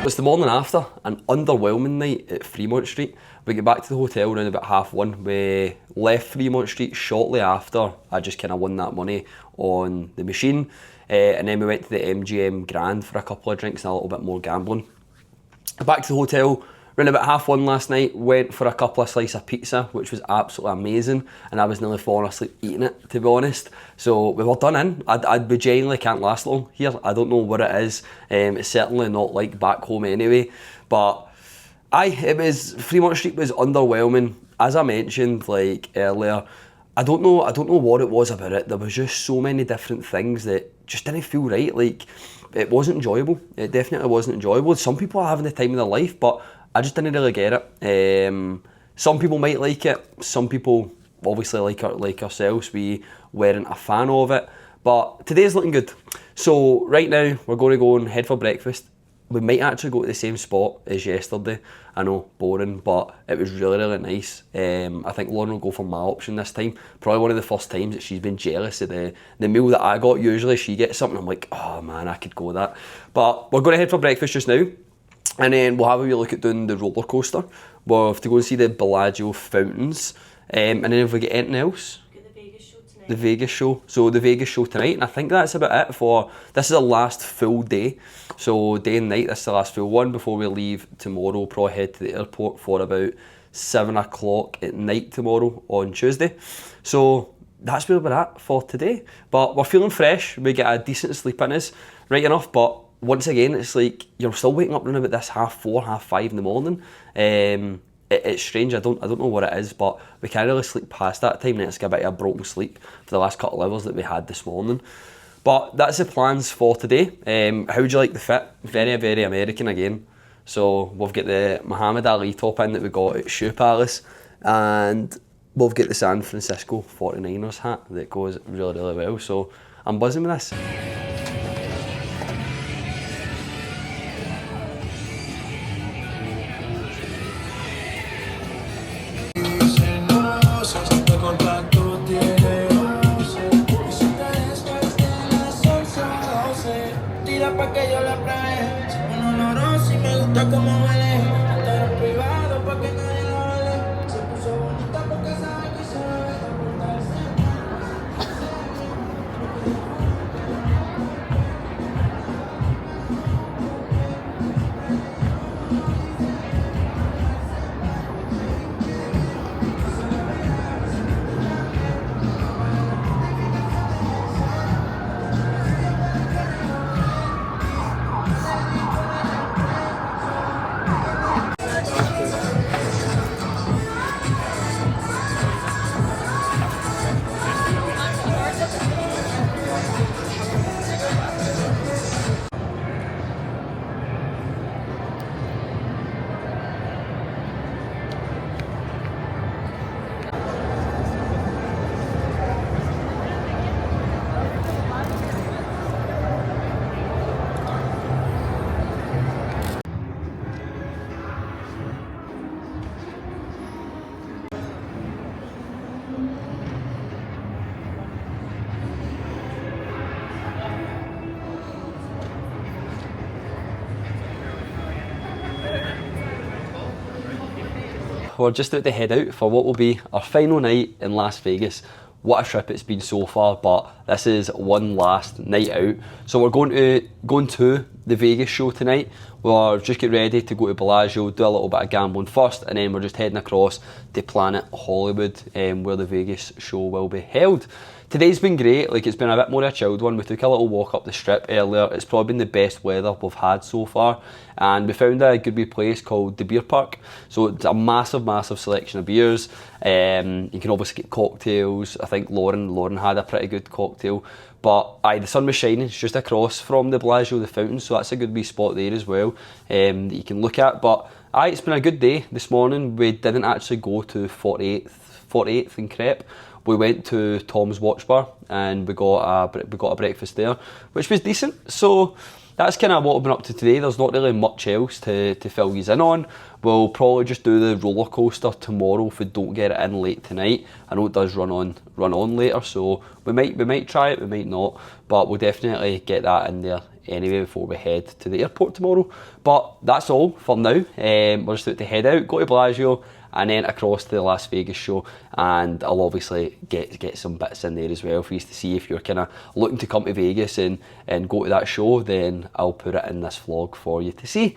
Speaker 1: It's the morning after an underwhelming night at Fremont Street. We get back to the hotel around about 1:30. We left Fremont Street shortly after I just kind of won that money on the machine, and then we went to the MGM Grand for a couple of drinks and a little bit more gambling. Back to the hotel around about 1:30 last night, went for a couple of slices of pizza, which was absolutely amazing, and I was nearly falling asleep eating it, to be honest. So we were done in. We genuinely can't last long here. I don't know what it is. It's certainly not like back home anyway, but Fremont Street was underwhelming. As I mentioned like earlier, I don't know what it was about it. There was just so many different things that just didn't feel right. Like, it wasn't enjoyable. It definitely wasn't enjoyable. Some people are having the time of their life, but I just didn't really get it. Some people might like it. Some people obviously like ourselves. We weren't a fan of it, but today's looking good. So right now we're going to go and head for breakfast. We might actually go to the same spot as yesterday. I know, boring, but it was really, really nice. I think Lauren will go for my option this time. Probably one of the first times that she's been jealous of the meal that I got. Usually she gets something, I'm like, oh man, I could go with that. But we're going to head for breakfast just now, and then we'll have a wee look at doing the roller coaster. We'll have to go and see the Bellagio Fountains, and then if we get anything else, the Vegas show. So the Vegas show tonight, and I think that's about it for, this is the last full day. So day and night, this is the last full one before we leave tomorrow. Probably head to the airport for about 7 o'clock at night tomorrow on Tuesday. So that's where we're at for today. But we're feeling fresh, we get a decent sleep in us.
Speaker 3: right enough, but once again, it's like you're still waking up around about this 4:30, 5:30 in the morning. It's strange. I don't know what it is, but we can't really sleep past that time, and it's got a bit of a broken sleep for the last couple of hours that we had this morning. But that's the plans for today. How would you like the fit? Very, very American again. So we've got the Muhammad Ali top in that we got at Shoe Palace, and we've got the San Francisco 49ers hat that goes really, really well. So I'm buzzing with this. We're just about to head out for what will be our final night in Las Vegas. What a trip it's been so far, but this is one last night out. So we're going to the Vegas show tonight. We're just getting ready to go to Bellagio, do a little bit of gambling first, and then we're just heading across to Planet Hollywood, where the Vegas show will be held. Today's been great, like it's been a bit more of a chilled one. We took a little walk up the strip earlier. It's probably been the best weather we've had so far, and we found a good wee place called the Beer Park. So it's a massive, massive selection of beers. You can obviously get cocktails. I think Lauren had a pretty good cocktail. But the sun was shining. It's just across from the Bellagio Fountains, so that's a good wee spot there as well that you can look at. But it's been a good day this morning. We didn't actually go to 48th and Crepe. We went to Tom's Watch Bar and we got a breakfast there, which was decent. So that's kind of what we've been up to today. There's not really much else to fill you in on. We'll probably just do the roller coaster tomorrow if we don't get it in late tonight. I know it does run on later, so we might try it, we might not, but we'll definitely get that in there anyway before we head to the airport tomorrow. But that's all for now. We're just about to head out, go to Bellagio, and then across to the Las Vegas show, and I'll obviously get some bits in there as well for you to see. If you're kind of looking to come to Vegas and go to that show, then I'll put it in this vlog for you to see.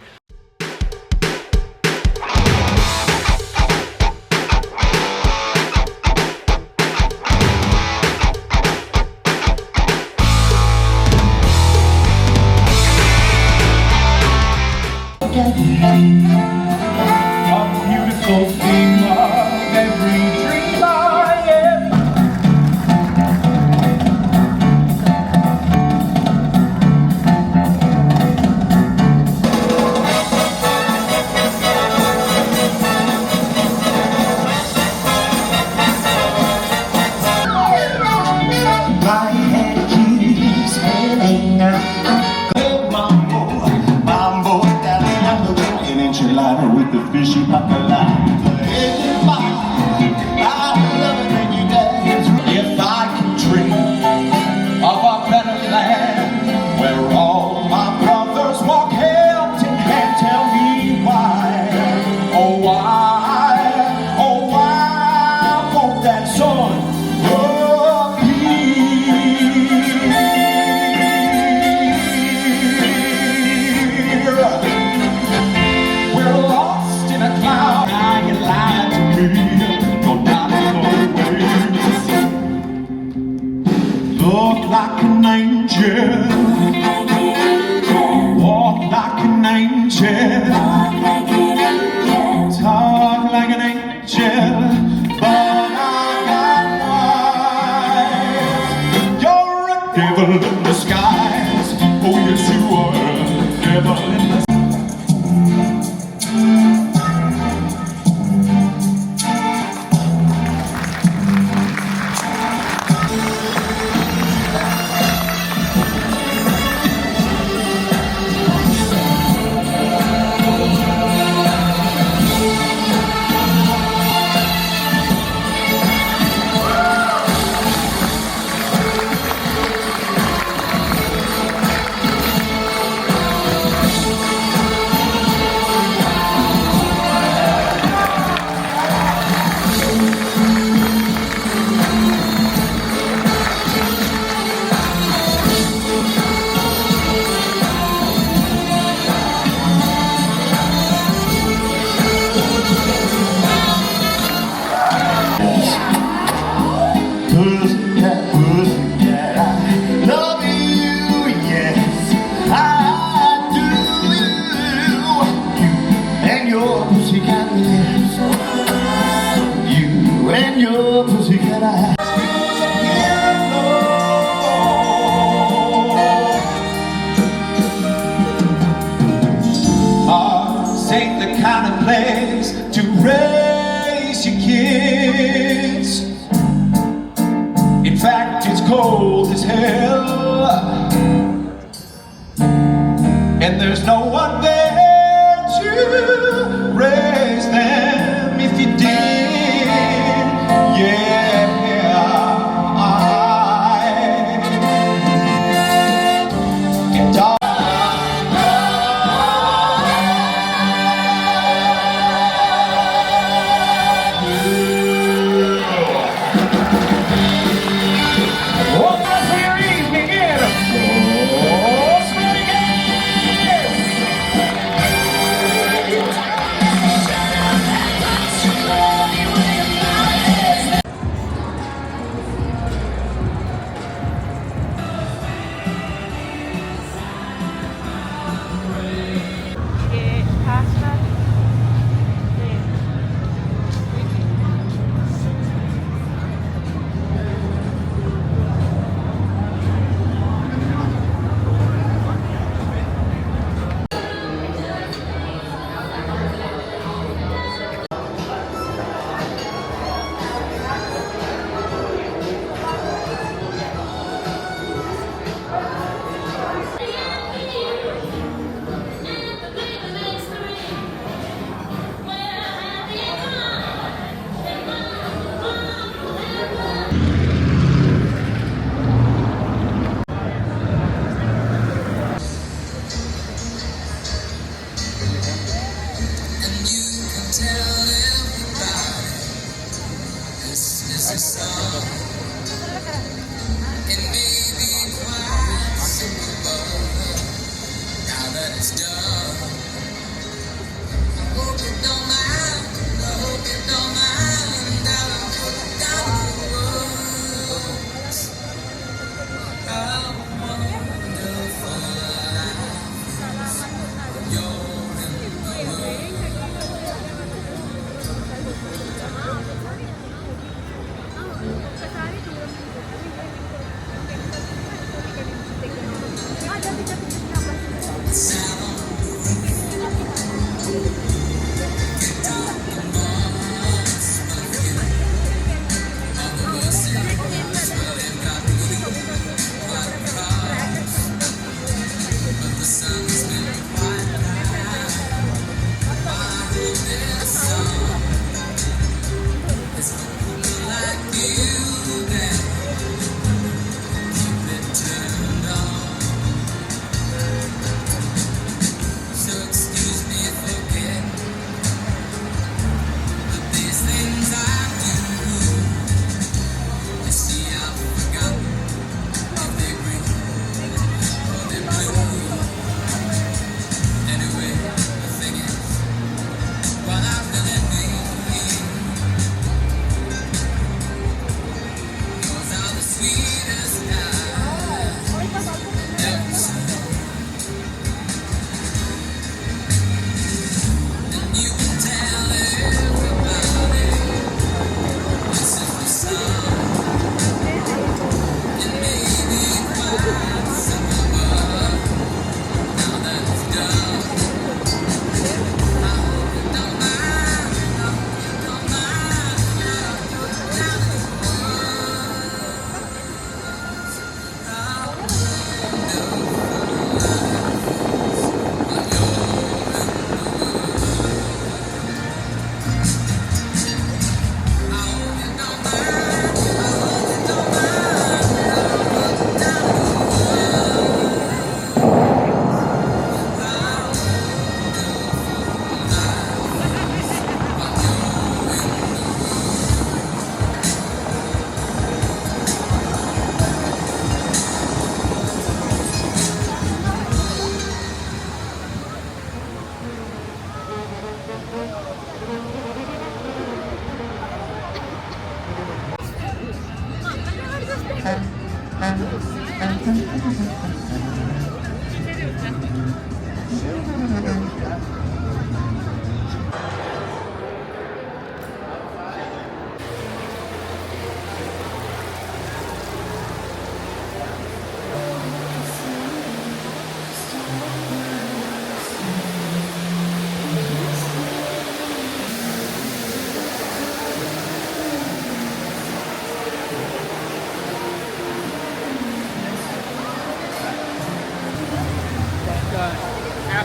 Speaker 4: We're lost in a cloud. angel. Talk like an angel, but I got wise. You're a devil in disguise. Oh yes you are a devil in disguise. Pussycat, pussycat, I love you, yes, I do. You and your pussycat lips, you and your pussycat eyes. Ours ain't the kind of place to raise your kids. In fact, it's cold as hell, and there's no one there to raise them if you did. Yeah, and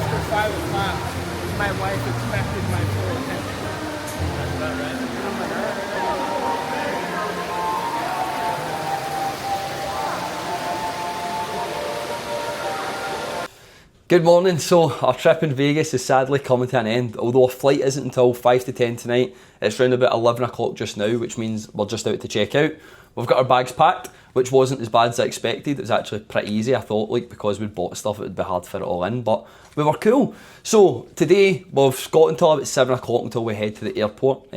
Speaker 12: after 5 o'clock, my wife expected my full attention.
Speaker 1: That's about right. Good morning. So our trip in Vegas is sadly coming to an end. Although our flight isn't until 5 to 10 tonight, it's around about 11 o'clock just now, which means we're just out to check out. We've got our bags packed, which wasn't as bad as I expected. It was actually pretty easy, I thought, like, because we'd bought stuff, it would be hard to fit it all in, but we were cool. So today we've got until about 7 o'clock until we head to the airport,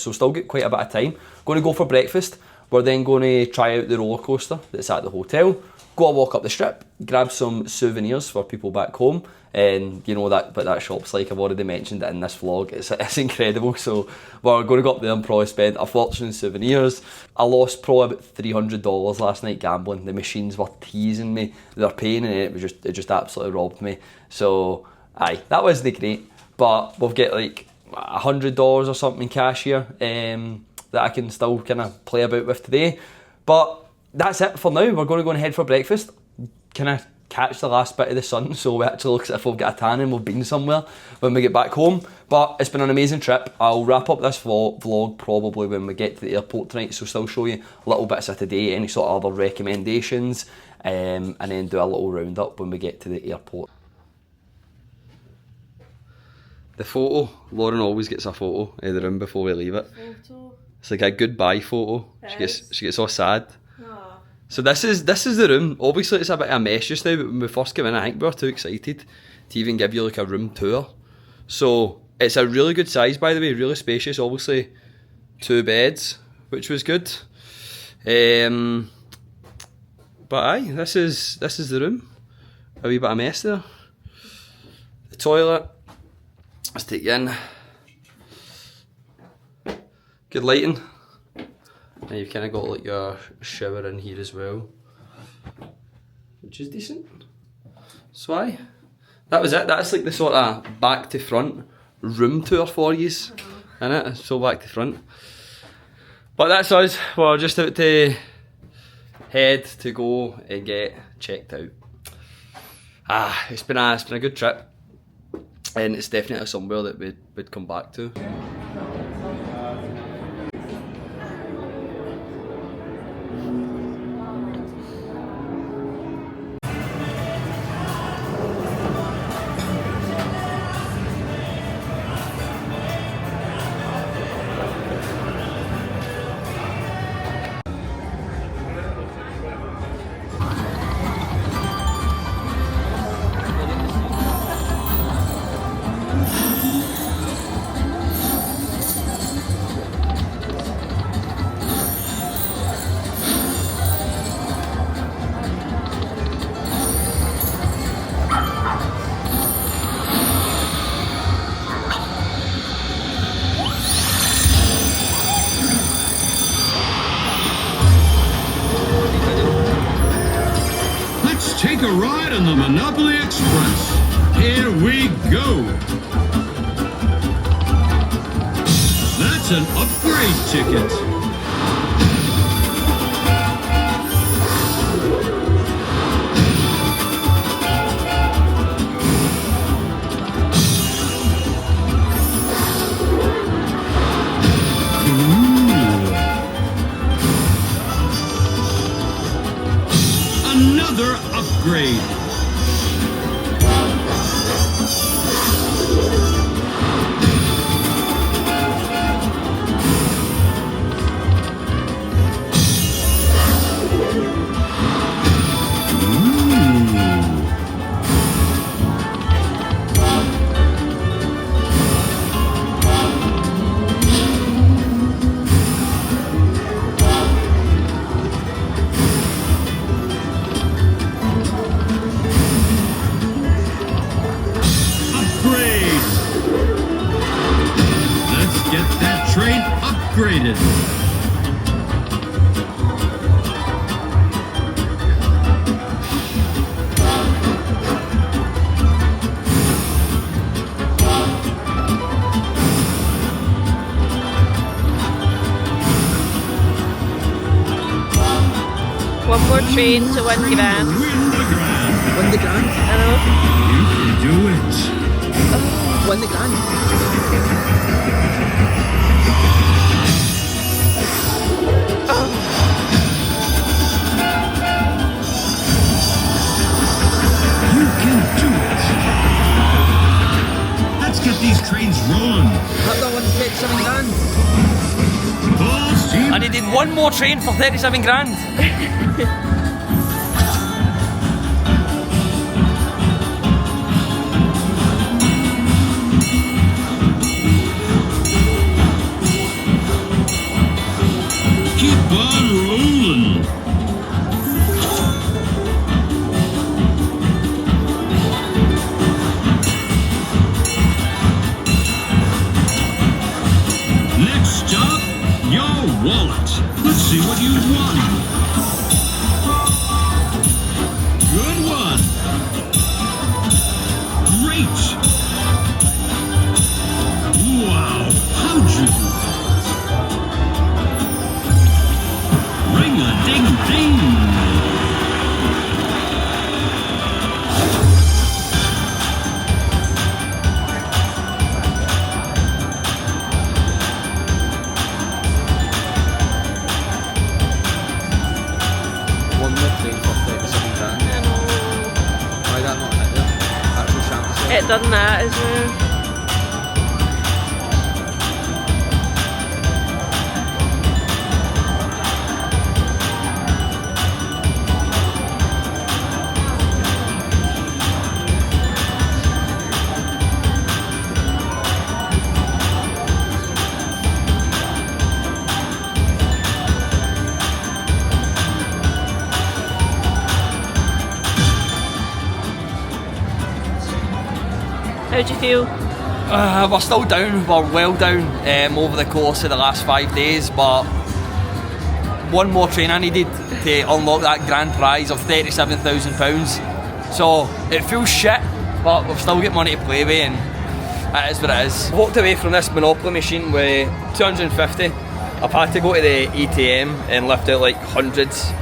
Speaker 1: so still get quite a bit of time. Going to go for breakfast. We're then going to try out the roller coaster that's at the hotel. Go a walk up the strip, grab some souvenirs for people back home, and you know that. But that shop's, like I've already mentioned it in this vlog, it's incredible. So we're going to go up there and probably spend a fortune in souvenirs. I lost probably about $300 last night gambling. The machines were teasing me, they were paying, and it just absolutely robbed me. So aye, that wasn't great. But we've got like $100 or something in cash here that I can still kind of play about with today. But that's it for now. We're going to go and head for breakfast, kind of catch the last bit of the sun, so we actually look as if we've got a tan and we've been somewhere when we get back home. But it's been an amazing trip. I'll wrap up this vlog probably when we get to the airport tonight, so still show you little bits of today, any sort of other recommendations, and then do a little roundup when we get to the airport. The photo, Lauren always gets a photo of the room before we leave it. Photo. It's like a goodbye photo. She gets all sad. So this is the room. Obviously it's a bit of a mess just now, but when we first came in I think we were too excited to even give you like a room tour. So it's a really good size, by the way, really spacious. Obviously 2 beds, which was good. But aye, this is the room. A wee bit of a mess there. The toilet. Let's take you in. Good lighting. And you've kind of got like your shower in here as well, which is decent. So aye, that was it. That's like the sort of back to front room tour for yous, innit? So back to front. But that's us. We're just about to head to go and get checked out. It's been a good trip, and it's definitely somewhere that we'd come back to.
Speaker 13: Take a ride on the Monopoly Express. Here we go. That's an upgrade ticket. Another upgrade. Upgraded.
Speaker 2: One more train to win grand.
Speaker 13: Win the grand.
Speaker 1: Win the grand?
Speaker 2: I know.
Speaker 13: You can do it.
Speaker 1: won the grand.
Speaker 13: You can do it. Let's get these trains rolling.
Speaker 1: That won 37 grand.
Speaker 13: Full steam.
Speaker 1: And he did one more train for 37 grand.
Speaker 13: Keep on rolling. Next stop, your wallet. Let's see what you won. Good one. Great. Wow, how'd you do that? Ring-a-ding-ding.
Speaker 1: One more train for 37 grand. Why that not hit there? Actual championship.
Speaker 2: It done that as well. How do you feel?
Speaker 1: We're still down, we're well down over the course of the last 5 days, but one more train I needed to unlock that grand prize of £37,000. So it feels shit, but we've still got money to play with, and it is what it is. I walked away from this Monopoly machine with 250. I've had to go to the ATM and lift out like hundreds,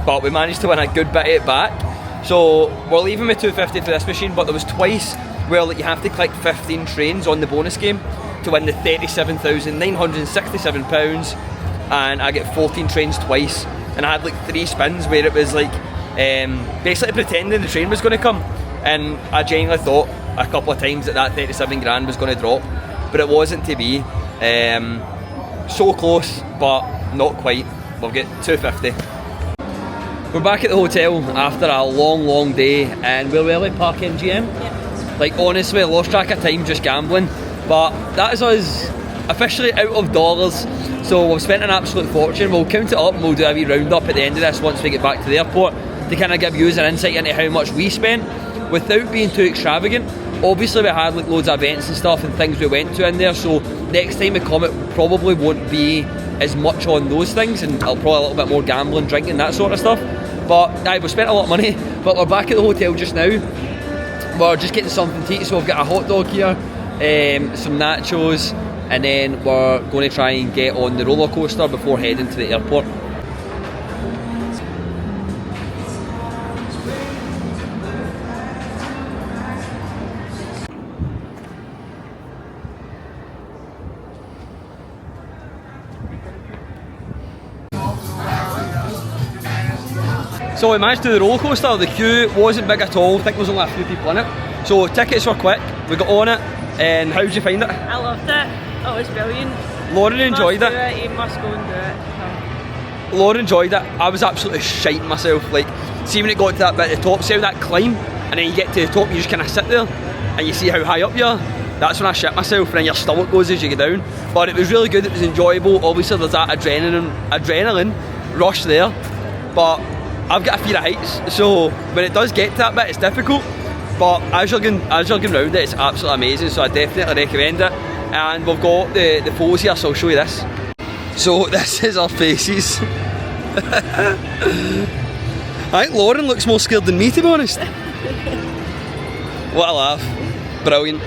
Speaker 1: but we managed to win a good bit of it back. So we're leaving with 250 for this machine, but there was twice where like, you have to collect 15 trains on the bonus game to win the £37,967, and I get 14 trains twice, and I had like 3 spins where it was like basically pretending the train was going to come, and I genuinely thought a couple of times that 37 grand was going to drop, but it wasn't to be. So close, but not quite. We'll get 250. We're back at the hotel after a long day, and we're really Park MGM.
Speaker 2: Yeah.
Speaker 1: Like honestly, I lost track of time just gambling, but that is us officially out of dollars. So we've spent an absolute fortune. We'll count it up and we'll do a wee roundup at the end of this once we get back to the airport to kind of give you an insight into how much we spent without being too extravagant. Obviously we had like loads of events and stuff and things we went to in there, so next time we come it probably won't be as much on those things, and I'll probably a little bit more gambling, drinking, that sort of stuff. But we spent a lot of money, but we're back at the hotel just now. We're just getting something to eat, so we've got a hot dog here, some nachos, and then we're going to try and get on the roller coaster before heading to the airport. So we managed to do the roller coaster. The queue wasn't big at all. I think there was only a few people in it. So tickets were quick. We got on it. And how did you find it?
Speaker 2: I loved it. Oh, it was brilliant.
Speaker 1: Lauren enjoyed it.
Speaker 2: You must go and do it. So.
Speaker 1: Lauren enjoyed it. I was absolutely shiting myself. Like, see when it got to that bit at the top, see how that climb, and then you get to the top, and you just kind of sit there, and you see how high up you are. That's when I shit myself, and then your stomach goes as you get down. But it was really good. It was enjoyable. Obviously, there's that adrenaline rush there. But I've got a fear of heights, so when it does get to that bit, it's difficult. But as you're going round it, it's absolutely amazing. So I definitely recommend it. And we've got the photos here, so I'll show you this. So this is our faces. I think Lauren looks more scared than me, to be honest. What a laugh. Brilliant.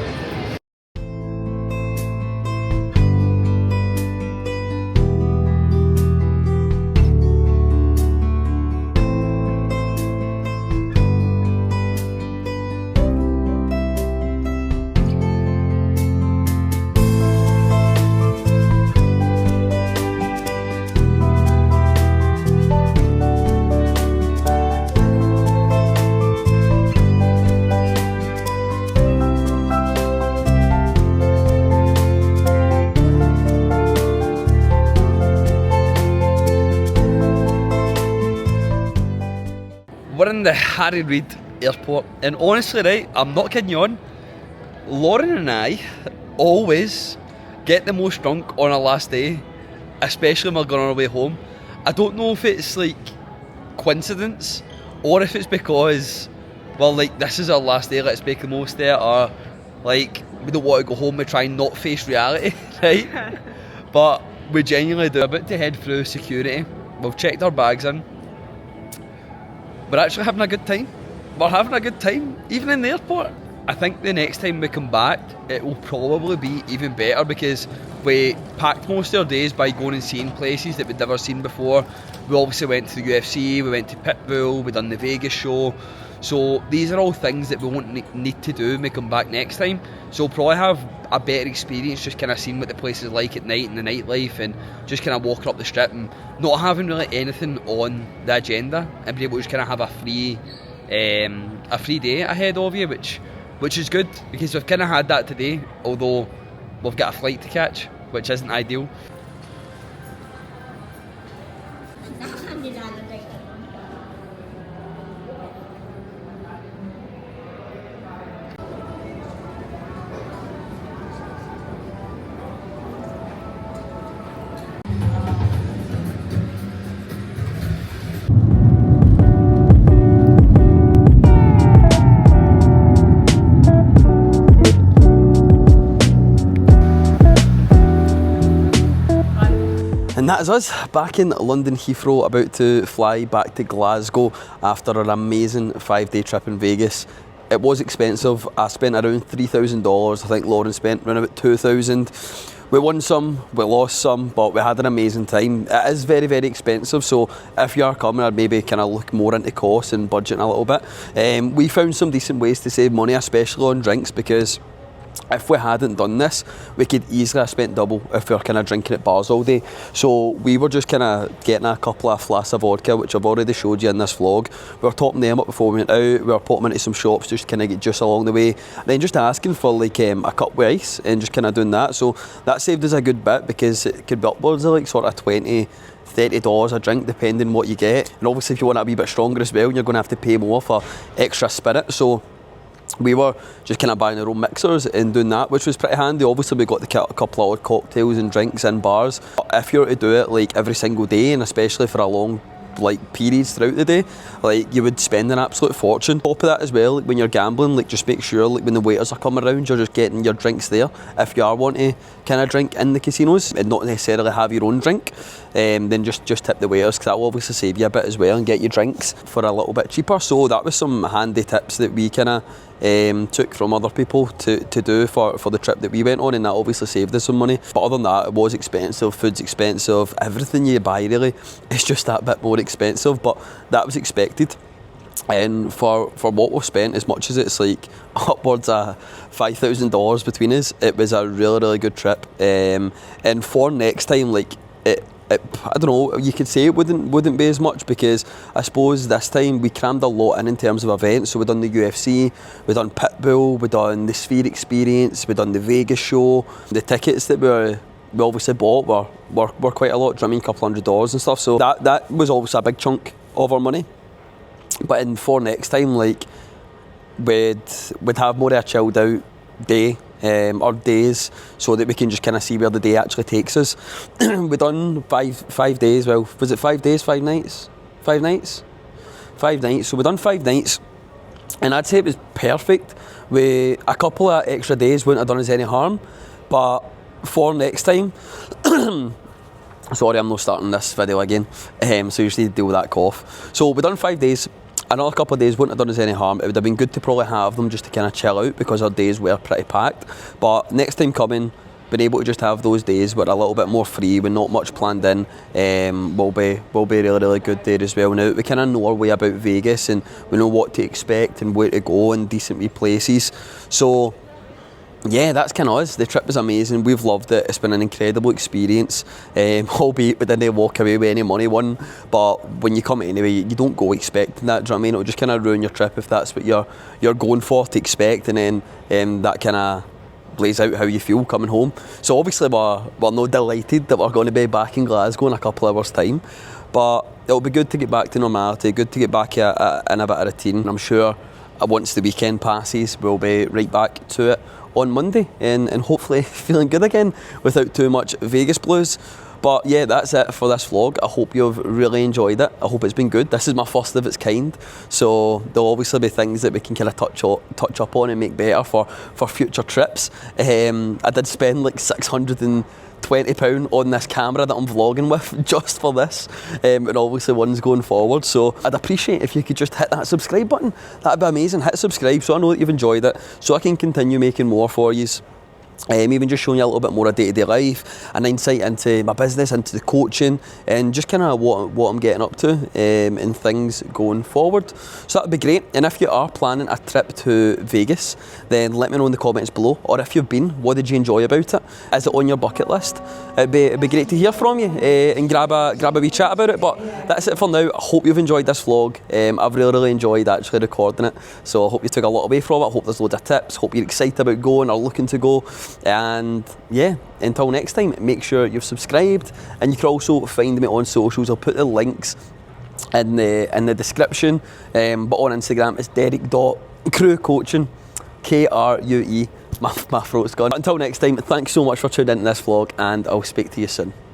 Speaker 3: the Harry Reid Airport, and honestly, right, I'm not kidding you on, Lauren and I always get the most drunk on our last day, especially when we're going on our way home. I don't know if it's like coincidence or if it's because, well, like, this is our last day, let's make the most of it, or like, we don't want to go home, we try and not face reality, right? But we genuinely do. We're about to head through security, we've checked our bags in, we're actually having a good time. We're having a good time, even in the airport. I think the next time we come back, it will probably be even better because we packed most of our days by going and seeing places that we'd never seen before. We obviously went to the UFC, we went to Pitbull, we done the Vegas show. So these are all things that we won't need to do when we come back next time. So we'll probably have a better experience just kind of seeing what the place is like at night and the nightlife, and just kind of walking up the strip and not having really anything on the agenda, and being able to just kind of have a free day ahead of you, which is good because we've kind of had that today, although we've got a flight to catch, which isn't ideal. And that is us back in London Heathrow, about to fly back to Glasgow after an amazing 5-day trip in Vegas. It was expensive. I spent around $3,000. I think Lauren spent around about $2,000. We won some, we lost some, but we had an amazing time. It is very, very expensive, so if you are coming, I'd maybe kind of look more into costs and budgeting a little bit. We found some decent ways to save money, especially on drinks, because if we hadn't done this, we could easily have spent double if we were kind of drinking at bars all day. So we were just kind of getting a couple of flasks of vodka, which I've already showed you in this vlog. We were topping them up before we went out. We were popping into some shops just kind of get juice along the way, and then just asking for like a cup with ice and just kind of doing that. So that saved us a good bit, because it could be upwards of like sort of $20-$30 a drink depending what you get. And obviously if you want a wee bit stronger as well, you're going to have to pay more for extra spirit. So we were just kind of buying our own mixers and doing that, which was pretty handy. Obviously we got a couple of odd cocktails and drinks in bars. If you were to do it like every single day, and especially for a long like periods throughout the day, like you would spend an absolute fortune. Top of that as well, like when you're gambling, like just make sure like when the waiters are coming around, you're just getting your drinks there. If you are wanting to kind of drink in the casinos and not necessarily have your own drink, then just tip the waiters, because that will obviously save you a bit as well and get you drinks for a little bit cheaper. So that was some handy tips that we kind of took from other people to do for the trip that we went on, and that obviously saved us some money. But other than that, it was expensive, food's expensive, everything you buy really is just that bit more expensive, but that was expected. And for what we've spent, as much as it's like upwards of $5,000 between us, it was a really, really good trip. And for next time, like I don't know, you could say it wouldn't be as much, because I suppose this time we crammed a lot in terms of events. So we done the UFC, we done Pitbull, we done the Sphere experience, we done the Vegas show. The tickets that we obviously bought were quite a lot, I mean, couple $100 and stuff. So that was obviously a big chunk of our money. But for next time, like we'd have more of a chilled out day. Or days, so that we can just kind of see where the day actually takes us. We done five days. Well, was it 5 days, 5 nights? 5 nights? 5 nights. So we done 5 nights, and I'd say it was perfect. A couple of extra days wouldn't have done us any harm, but for next time, sorry, I'm not starting this video again. So you just need to deal with that cough. So we done 5 days. Another couple of days wouldn't have done us any harm. It would have been good to probably have them just to kind of chill out, because our days were pretty packed. But next time coming, being able to just have those days where a little bit more free, with not much planned in, will be really, really good there as well. Now we kind of know our way about Vegas, and we know what to expect and where to go and decent wee places. So yeah, that's kind of us. The trip was amazing. We've loved it. It's been an incredible experience. Albeit we didn't walk away with any money won. But when you come anyway, you don't go expecting that. Do you know what I mean? It'll just kind of ruin your trip if that's what you're going for to expect, and then that kind of lays out how you feel coming home. So obviously we're no delighted that we're going to be back in Glasgow in a couple of hours time, but it'll be good to get back to normality, good to get back in a bit of routine. And I'm sure once the weekend passes, we'll be right back to it on Monday and hopefully feeling good again without too much Vegas blues. But yeah, that's it for this vlog. I hope you've really enjoyed it. I hope it's been good. This is my first of its kind, so there'll obviously be things that we can kind of touch up on and make better for future trips. I did spend like £620 on this camera that I'm vlogging with just for this, and obviously ones going forward. So I'd appreciate if you could just hit that subscribe button. That'd be amazing. Hit subscribe so I know that you've enjoyed it, so I can continue making more for you. Even just showing you a little bit more of day-to-day life, an insight into my business, into the coaching, and just kind of what I'm getting up to and things going forward. So that'd be great. And if you are planning a trip to Vegas, then let me know in the comments below. Or if you've been, what did you enjoy about it? Is it on your bucket list? It'd be great to hear from you and grab a wee chat about it. But that's it for now. I hope you've enjoyed this vlog. I've really enjoyed actually recording it. So I hope you took a lot away from it. I hope there's loads of tips. Hope you're excited about going or looking to go. And yeah, until next time, make sure you've subscribed, and you can also find me on socials. I'll put the links in the description, but on Instagram it's Derek.crewcoaching, KRUE. My throat's gone. Until next time, thanks so much for tuning into this vlog, and I'll speak to you soon.